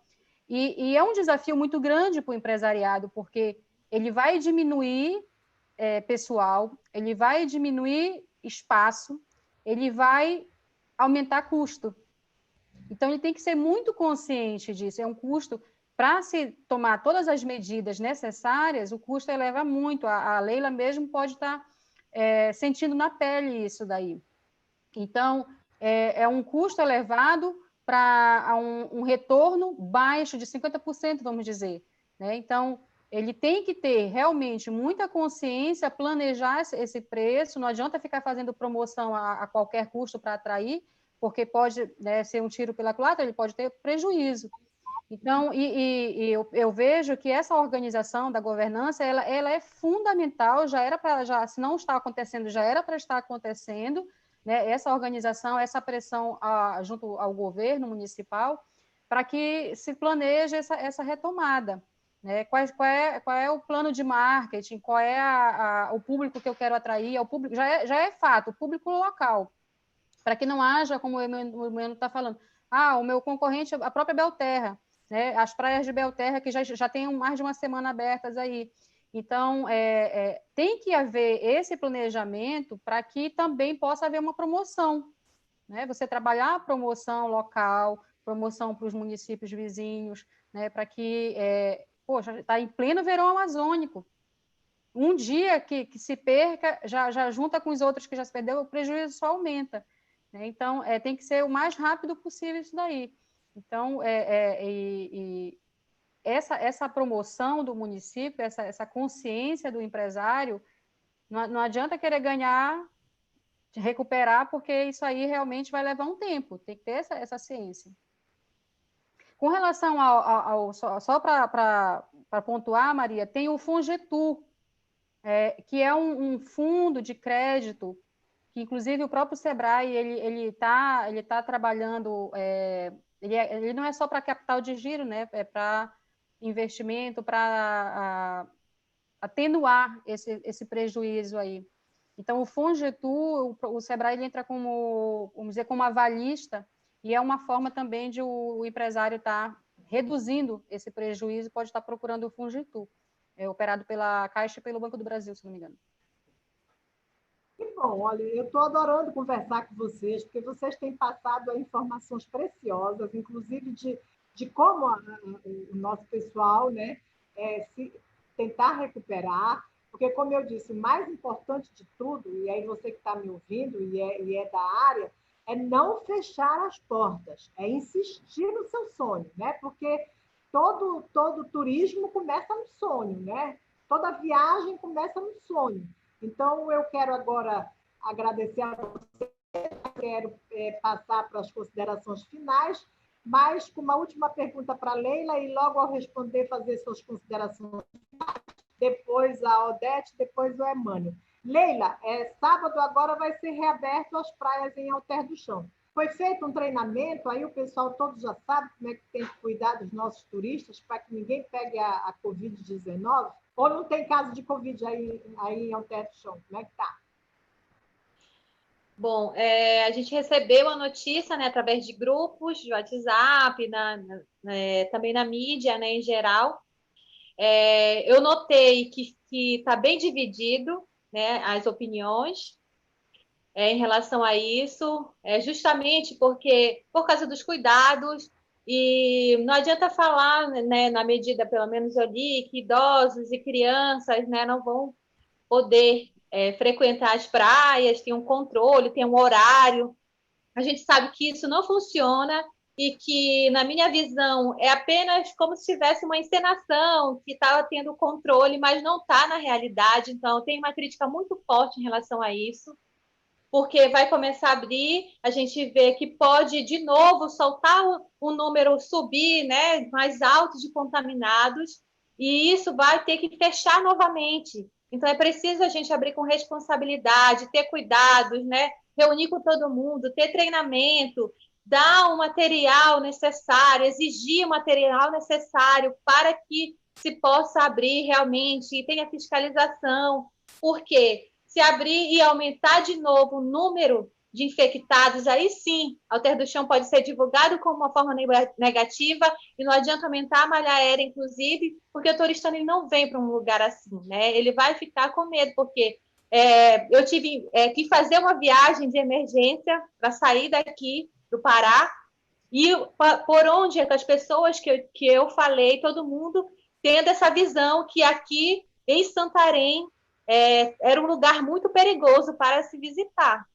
E é um desafio muito grande para o empresariado, porque ele vai diminuir pessoal, ele vai diminuir espaço, ele vai aumentar custo. Então, ele tem que ser muito consciente disso. É um custo, para se tomar todas as medidas necessárias, o custo eleva muito. A Leila mesmo pode estar sentindo na pele isso daí. Então, é um custo elevado para um retorno baixo de 50%, vamos dizer. Né? Então, ele tem que ter realmente muita consciência, planejar esse preço, não adianta ficar fazendo promoção a qualquer custo para atrair, porque pode, né, ser um tiro pela culatra, ele pode ter prejuízo. Então, eu vejo que essa organização da governança, ela é fundamental, se não está acontecendo, já era para estar acontecendo, né, essa organização, essa pressão junto ao governo municipal, para que se planeje essa retomada. Né? Qual é o plano de marketing, qual é o público que eu quero atrair, já é fato, o público local, para que não haja, como o Emmanuel está falando, o meu concorrente, a própria Belterra, né? As praias de Belterra, que já tem mais de uma semana abertas aí. Então, tem que haver esse planejamento para que também possa haver uma promoção, né? Você trabalhar a promoção local, promoção para os municípios vizinhos, né? Para que, poxa, está em pleno verão amazônico. Um dia que se perca, já junta com os outros que já se perdeu, o prejuízo só aumenta. Né? Então, tem que ser o mais rápido possível isso daí. Então, essa promoção do município, essa consciência do empresário, não adianta querer ganhar, recuperar, porque isso aí realmente vai levar um tempo, tem que ter essa ciência. Com relação só para pontuar, Maria, tem o Fungetur, que é um fundo de crédito, que inclusive o próprio Sebrae, ele tá trabalhando, ele não é só para capital de giro, né? É para investimento, para atenuar esse prejuízo aí. Então, o Fungetur, o Sebrae, ele entra como, vamos dizer, como avalista, e é uma forma também de o empresário estar reduzindo esse prejuízo, pode estar procurando o Fungetur, operado pela Caixa e pelo Banco do Brasil, se não me engano. Que bom, olha, eu estou adorando conversar com vocês, porque vocês têm passado informações preciosas, inclusive de como o nosso pessoal, né, se tentar recuperar, porque, como eu disse, o mais importante de tudo, e aí você que está me ouvindo e é da área, é não fechar as portas, é insistir no seu sonho, né? Porque todo turismo começa no sonho, né? Toda viagem começa no sonho. Então, eu quero agora agradecer a você, quero passar para as considerações finais, mas com uma última pergunta para a Leila, e logo ao responder, fazer suas considerações finais, depois a Odete, depois o Emmanuel. Leila, sábado agora vai ser reaberto as praias em Alter do Chão. Foi feito um treinamento, aí o pessoal todo já sabe como é que tem que cuidar dos nossos turistas para que ninguém pegue a Covid-19? Ou não tem caso de Covid aí em Alter do Chão? Como é que está? Bom, a gente recebeu a notícia, né, através de grupos de WhatsApp, também na mídia, né, em geral. Eu notei que está bem dividido, né, as opiniões em relação a isso, justamente porque, por causa dos cuidados, e não adianta falar, né, na medida, pelo menos eu li, que idosos e crianças, né, não vão poder frequentar as praias, tem um controle, tem um horário. A gente sabe que isso não funciona e que, na minha visão, é apenas como se tivesse uma encenação, que estava tendo controle, mas não está na realidade. Então, tem uma crítica muito forte em relação a isso, porque vai começar a abrir, a gente vê que pode, de novo, soltar o número, subir, né, mais alto de contaminados, e isso vai ter que fechar novamente. Então, é preciso a gente abrir com responsabilidade, ter cuidados, né, reunir com todo mundo, ter treinamento, dar o material necessário, exigir o material necessário para que se possa abrir realmente e tenha fiscalização. Por quê? Se abrir e aumentar de novo o número de infectados, aí sim, Alter do Chão pode ser divulgado como uma forma negativa e não adianta aumentar a malha aérea, inclusive, porque o turista ele não vem para um lugar assim, né? Ele vai ficar com medo, porque eu tive que fazer uma viagem de emergência para sair daqui do Pará e por onde as pessoas que eu falei, todo mundo tendo essa visão que aqui em Santarém era um lugar muito perigoso para se visitar.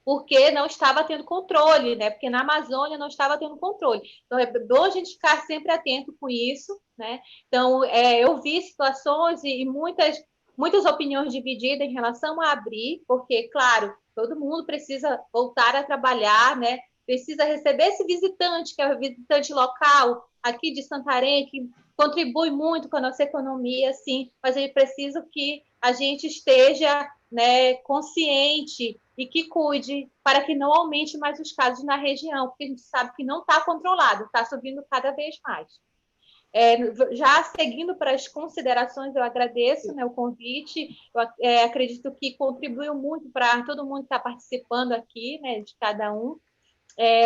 porque não estava tendo controle, né? Porque na Amazônia não estava tendo controle. Então, é bom a gente ficar sempre atento com isso, né? Então, eu vi situações e muitas opiniões divididas em relação a abrir, porque, claro, todo mundo precisa voltar a trabalhar, né? Precisa receber esse visitante, que é o visitante local aqui de Santarém, que contribui muito com a nossa economia, sim, mas é preciso que a gente esteja, né, consciente e que cuide para que não aumente mais os casos na região, porque a gente sabe que não está controlado, está subindo cada vez mais. Já seguindo para as considerações, eu agradeço, né, o convite, eu acredito que contribuiu muito para todo mundo que está participando aqui, né, de cada um.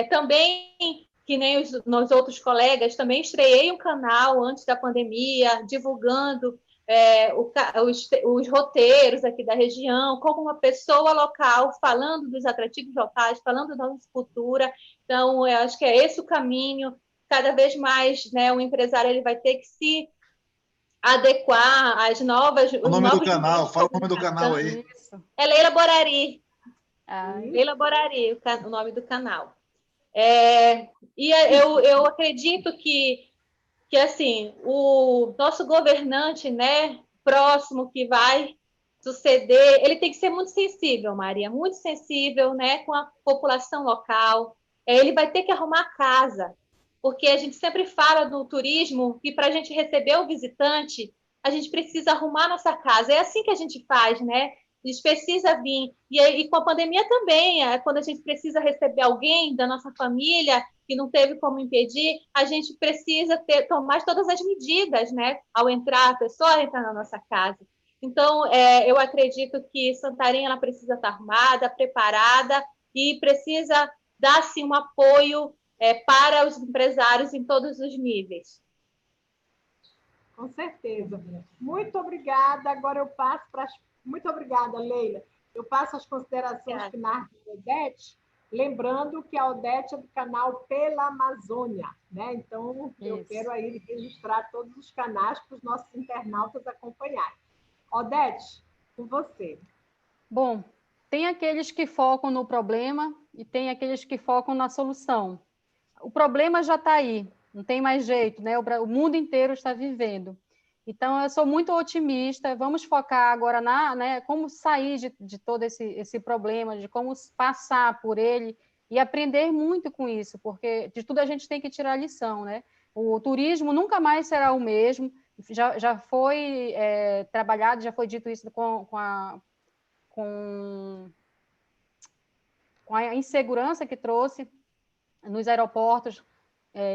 Também, que nem os outros colegas, também estreiei um canal antes da pandemia, divulgando os roteiros aqui da região, como uma pessoa local, falando dos atrativos locais, falando da nossa cultura. Então, eu acho que é esse o caminho. Cada vez mais, né, o empresário ele vai ter que se adequar às novas... O nome do canal, fala o nome do canal aí. É Leila Borari. Leila Borari, o nome do canal. E eu acredito que assim, o nosso governante, né, próximo que vai suceder, ele tem que ser muito sensível, Maria, muito sensível, né, com a população local. Ele vai ter que arrumar casa, porque a gente sempre fala do turismo que para a gente receber o visitante, a gente precisa arrumar nossa casa. É assim que a gente faz, né? A gente precisa vir. E com a pandemia também, quando a gente precisa receber alguém da nossa família que não teve como impedir, a gente precisa tomar todas as medidas, né? Ao entrar, a pessoa entrar na nossa casa. Então, eu acredito que Santarém ela precisa estar arrumada, preparada e precisa dar, sim, um apoio para os empresários em todos os níveis. Com certeza. Muito obrigada. Agora eu passo para as... Muito obrigada, Leila. Eu passo as considerações finais da Odete, lembrando que a Odete é do canal Pela Amazônia, né? Então, eu quero aí registrar todos os canais para os nossos internautas acompanharem. Odete, com você. Bom, tem aqueles que focam no problema e tem aqueles que focam na solução. O problema já está aí, não tem mais jeito, né? O mundo inteiro está vivendo. Então, eu sou muito otimista. Vamos focar agora né, como sair de todo esse problema, de como passar por ele e aprender muito com isso, porque de tudo a gente tem que tirar lição, né? O turismo nunca mais será o mesmo. Já foi trabalhado, já foi dito isso com a insegurança que trouxe nos aeroportos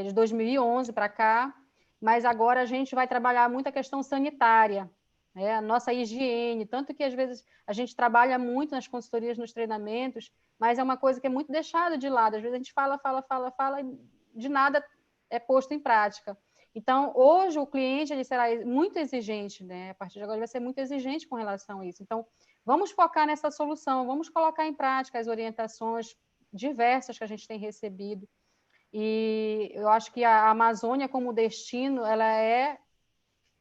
de 2011 para cá. Mas agora a gente vai trabalhar muito a questão sanitária, né? A nossa higiene, tanto que às vezes a gente trabalha muito nas consultorias, nos treinamentos, mas é uma coisa que é muito deixada de lado. Às vezes a gente fala e de nada é posto em prática. Então, hoje o cliente ele será muito exigente, né? A partir de agora ele vai ser muito exigente com relação a isso. Então, vamos focar nessa solução, vamos colocar em prática as orientações diversas que a gente tem recebido. E eu acho que a Amazônia, como destino, ela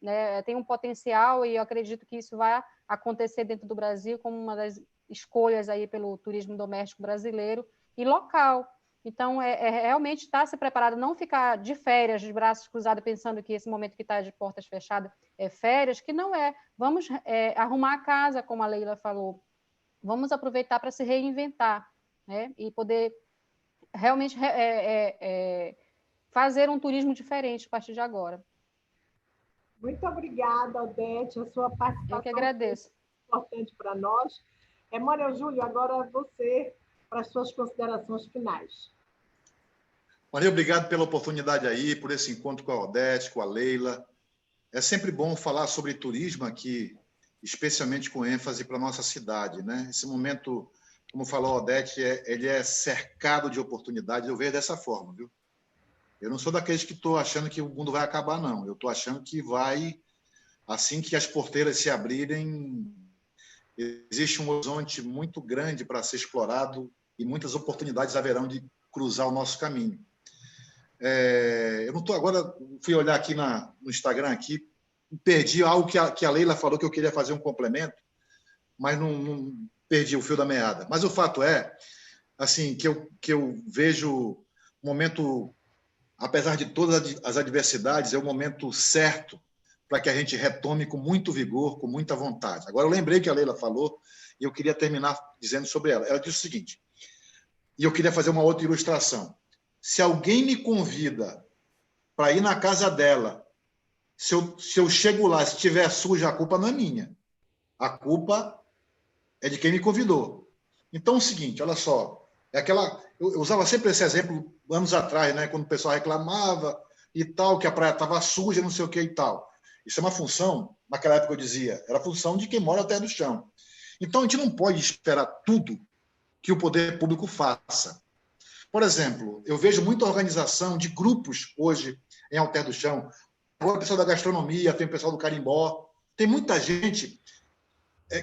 né, tem um potencial e eu acredito que isso vai acontecer dentro do Brasil como uma das escolhas aí pelo turismo doméstico brasileiro e local. Então, realmente estar se preparado, não ficar de férias, de braços cruzados, pensando que esse momento que está de portas fechadas é férias, que não é. Vamos arrumar a casa, como a Leila falou. Vamos aproveitar para se reinventar, né, e poder realmente fazer um turismo diferente a partir de agora. Muito obrigada, Odete, a sua participação. Eu que agradeço. É importante para nós. Manuel Júlio, agora você para as suas considerações finais. Maria, obrigado pela oportunidade aí, por esse encontro com a Odete, com a Leila. É sempre bom falar sobre turismo aqui, especialmente com ênfase para a nossa cidade, né? Esse momento, como falou a Odete, ele é cercado de oportunidades. Eu vejo dessa forma, viu? Eu não sou daqueles que estou achando que o mundo vai acabar, não. Eu estou achando que vai, assim que as porteiras se abrirem, existe um horizonte muito grande para ser explorado e muitas oportunidades haverão de cruzar o nosso caminho. Eu não estou agora, fui olhar aqui no Instagram aqui, perdi algo que a Leila falou que eu queria fazer um complemento, mas não perdi o fio da meada. Mas o fato é assim, que eu vejo um momento, apesar de todas as adversidades, é o momento certo para que a gente retome com muito vigor, com muita vontade. Agora, eu lembrei que a Leila falou, e eu queria terminar dizendo sobre ela. Ela disse o seguinte, e eu queria fazer uma outra ilustração. Se alguém me convida para ir na casa dela, se eu chego lá, se estiver suja, a culpa não é minha. A culpa é de quem me convidou. Então, é o seguinte, olha só, eu usava sempre esse exemplo anos atrás, né, quando o pessoal reclamava e tal, que a praia estava suja, não sei o que e tal. Isso é uma função, naquela época eu dizia, era a função de quem mora ao terra do chão. Então, a gente não pode esperar tudo que o poder público faça. Por exemplo, eu vejo muita organização de grupos hoje em Alter do Chão. Agora o pessoal da gastronomia, tem o pessoal do carimbó. Tem muita gente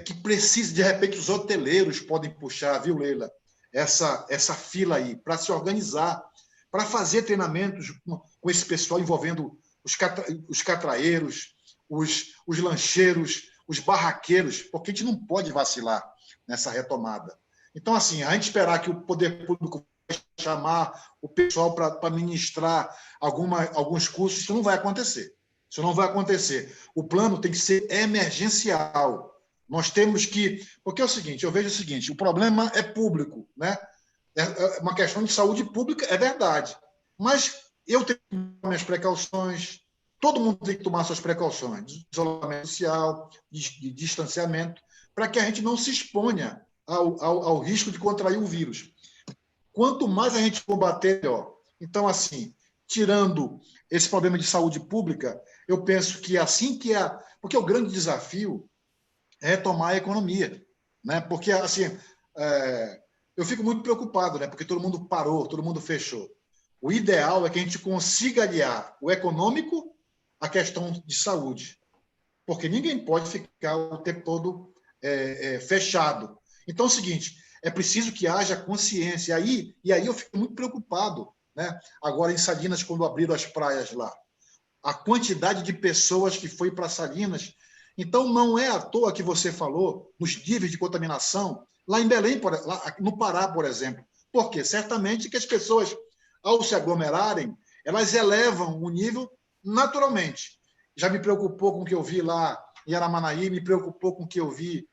que precisa, de repente, os hoteleiros podem puxar, viu, Leila? Essa fila aí, para se organizar, para fazer treinamentos com esse pessoal envolvendo os catraeiros, os lancheiros, os barraqueiros, porque a gente não pode vacilar nessa retomada. Então, assim, a gente esperar que o poder público chamar o pessoal para ministrar alguns cursos, isso não vai acontecer. Isso não vai acontecer. O plano tem que ser emergencial. Nós temos que... Porque é o seguinte, eu vejo o seguinte, o problema é público, né? É uma questão de saúde pública, é verdade. Mas eu tenho que tomar minhas precauções, todo mundo tem que tomar suas precauções, de isolamento social, de distanciamento, para que a gente não se exponha ao risco de contrair o vírus. Quanto mais a gente combater, melhor. Então, assim, tirando esse problema de saúde pública, eu penso que assim que porque o grande desafio é retomar a economia, né? Porque, assim, eu fico muito preocupado, né? Porque todo mundo parou, todo mundo fechou. O ideal é que a gente consiga aliar o econômico à questão de saúde, porque ninguém pode ficar o tempo todo fechado. Então, é o seguinte, é preciso que haja consciência. E aí eu fico muito preocupado, né? Agora, em Salinas, quando abriram as praias lá, a quantidade de pessoas que foi para Salinas. Então, não é à toa que você falou nos níveis de contaminação lá em Belém, lá no Pará, por exemplo. Porque certamente que as pessoas, ao se aglomerarem, elas elevam o nível naturalmente. Já me preocupou com o que eu vi lá em Aramanaí, me preocupou com o que eu vi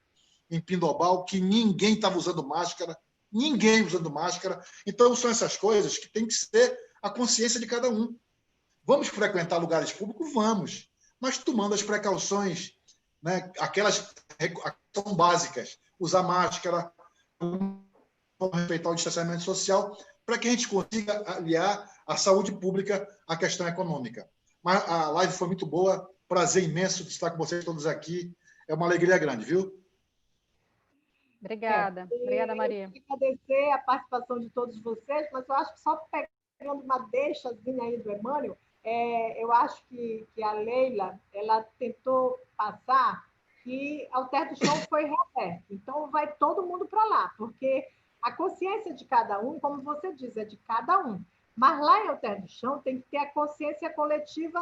em Pindobal, que ninguém estava usando máscara, ninguém usando máscara. Então, são essas coisas que tem que ser a consciência de cada um. Vamos frequentar lugares públicos? Vamos, mas tomando as precauções, né? Aquelas que são básicas, usar máscara, respeitar o distanciamento social, para que a gente consiga aliar a saúde pública à questão econômica. Mas a live foi muito boa, prazer imenso de estar com vocês todos aqui, é uma alegria grande, viu? Obrigada. Obrigada, Maria. Eu queria agradecer a participação de todos vocês, mas eu acho que só pegando uma deixazinha aí do Emmanuel, eu acho que a Leila ela tentou passar que Alter do Chão foi reaberto. Então, vai todo mundo para lá, porque a consciência de cada um, como você diz, é de cada um. Mas lá em Alter do Chão tem que ter a consciência coletiva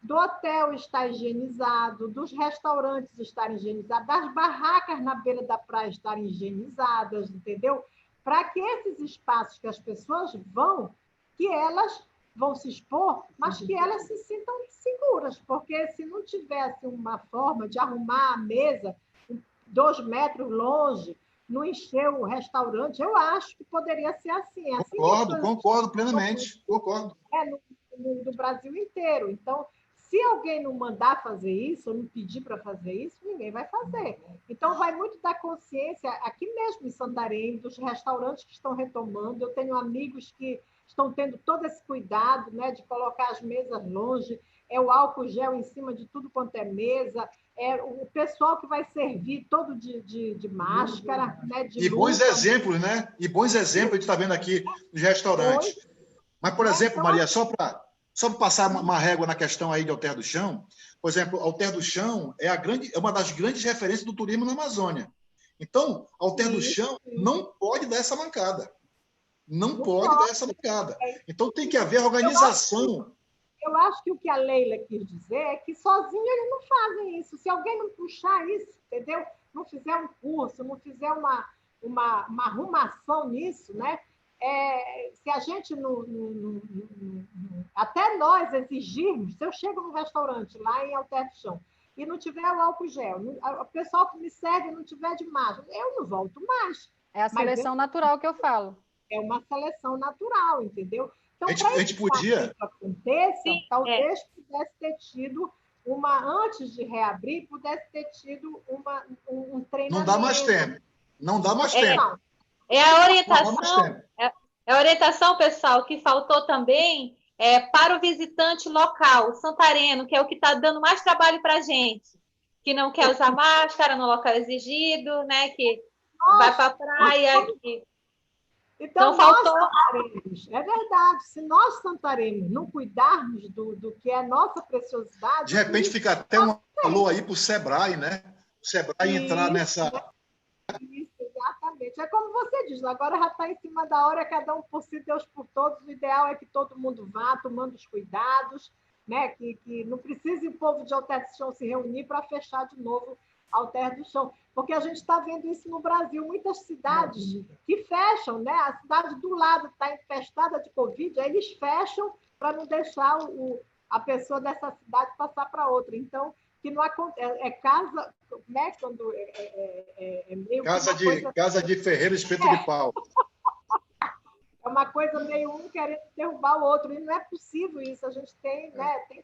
do hotel estar higienizado, dos restaurantes estarem higienizados, das barracas na beira da praia estarem higienizadas, entendeu? Para que esses espaços que as pessoas vão, que elas vão se expor, mas que elas se sintam seguras, porque se não tivesse uma forma de arrumar a mesa 2 metros longe, não encher o restaurante, eu acho que poderia ser assim. Concordo plenamente, concordo. No Brasil inteiro. Então, se alguém não mandar fazer isso, ou não pedir para fazer isso, ninguém vai fazer. Então, vai muito da consciência, aqui mesmo em Santarém, dos restaurantes que estão retomando. Eu tenho amigos que estão tendo todo esse cuidado, né, de colocar as mesas longe, o álcool gel em cima de tudo quanto é mesa, o pessoal que vai servir todo de máscara, né, de luva. Bons exemplos, né? E bons exemplos a gente está vendo aqui nos restaurantes. Mas, por exemplo, Maria, só para passar uma régua na questão aí de Alter do Chão, por exemplo, Alter do Chão é uma das grandes referências do turismo na Amazônia. Então, Alter do Chão não pode dar essa mancada. Não pode dar essa mancada. Então, tem que haver organização. Eu acho que o que a Leila quis dizer é que sozinho eles não fazem isso. Se alguém não puxar isso, entendeu? Não fizer um curso, não fizer uma arrumação nisso, né? Se a gente até nós exigirmos, se eu chego num restaurante lá em Alter do Chão e não tiver o álcool gel, o pessoal que me serve não tiver de máscara, eu não volto mais. É a seleção natural que eu falo. É uma seleção natural, entendeu? Então, a gente podia... que isso aconteça, talvez pudesse ter tido antes de reabrir, pudesse ter tido um treinamento. Não dá mais tempo. Não dá mais tempo. É a orientação, a orientação, pessoal, que faltou também para o visitante local, santareno, que é o que está dando mais trabalho para a gente, que não quer usar máscara no local exigido, né? Que vai para a praia. Então, faltou. É verdade, se nós santarenos não cuidarmos do que é nossa preciosidade... De repente fica até um alô aí para o Sebrae, né? O Sebrae entrar nessa... Isso, exatamente. É como você diz, agora já está em cima da hora, cada um por si, Deus por todos. O ideal é que todo mundo vá tomando os cuidados, né? Que não precise o povo de Alter do Chão se reunir para fechar de novo Alter do Chão. Porque a gente está vendo isso no Brasil. Muitas cidades que fecham, né? A cidade do lado está infestada de Covid, aí eles fecham para não deixar a pessoa dessa cidade passar para outra. Então, que não acontece. Casa, né? Quando meio casa de ferreiro, espeto de pau. É uma coisa meio um querendo derrubar o outro, e não é possível isso. A gente tem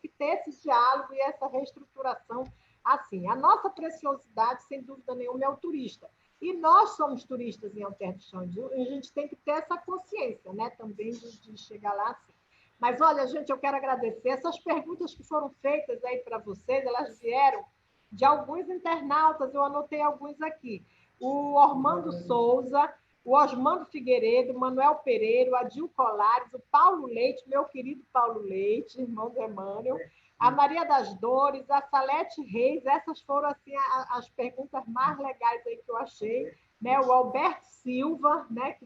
que ter esse diálogo e essa reestruturação. Assim, a nossa preciosidade, sem dúvida nenhuma, é o turista. E nós somos turistas em Alter do Chão. A gente tem que ter essa consciência, né? Também de chegar lá assim. Mas, olha, gente, eu quero agradecer. Essas perguntas que foram feitas aí para vocês, elas vieram de alguns internautas, eu anotei alguns aqui. O Ormando Souza, o Osmando Figueiredo, o Manuel Pereira, o Adil Colares, o Paulo Leite, meu querido Paulo Leite, irmão do Emmanuel, a Maria das Dores, a Salete Reis, essas foram assim, as perguntas mais legais aí que eu achei. Né? O Alberto Silva, né, que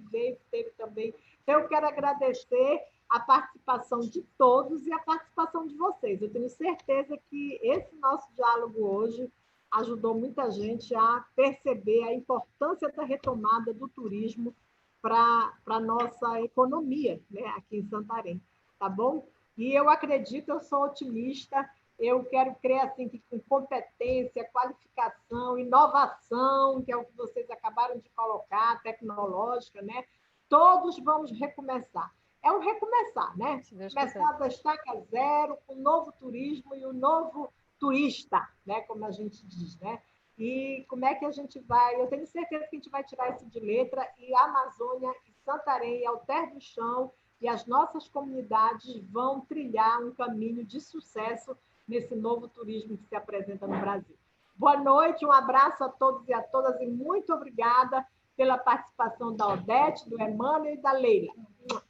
teve também. Então, eu quero agradecer a participação de todos e a participação de vocês. Eu tenho certeza que esse nosso diálogo hoje ajudou muita gente a perceber a importância da retomada do turismo para a nossa economia, né, aqui em Santarém, tá bom? E eu acredito, eu sou otimista, eu quero crer assim, que com competência, qualificação, inovação, que é o que vocês acabaram de colocar, tecnológica, né? Todos vamos recomeçar. É um recomeçar, né? Começar da estaca zero, com o novo turismo e o novo turista, né? Como a gente diz, né? E como é que a gente vai... Eu tenho certeza que a gente vai tirar isso de letra e a Amazônia, e Santarém, e Alter do Chão, e as nossas comunidades vão trilhar um caminho de sucesso nesse novo turismo que se apresenta no Brasil. Boa noite, um abraço a todos e a todas, e muito obrigada pela participação da Odete, do Emmanuel e da Leila.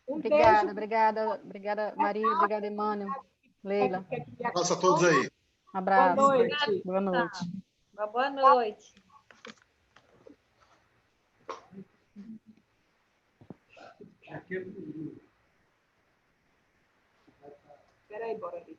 Obrigada, Maria, obrigada, Emmanuel, Leila. Um abraço a todos aí. Um abraço. Boa noite. Boa noite. Boa noite. Espera aí, bora ali.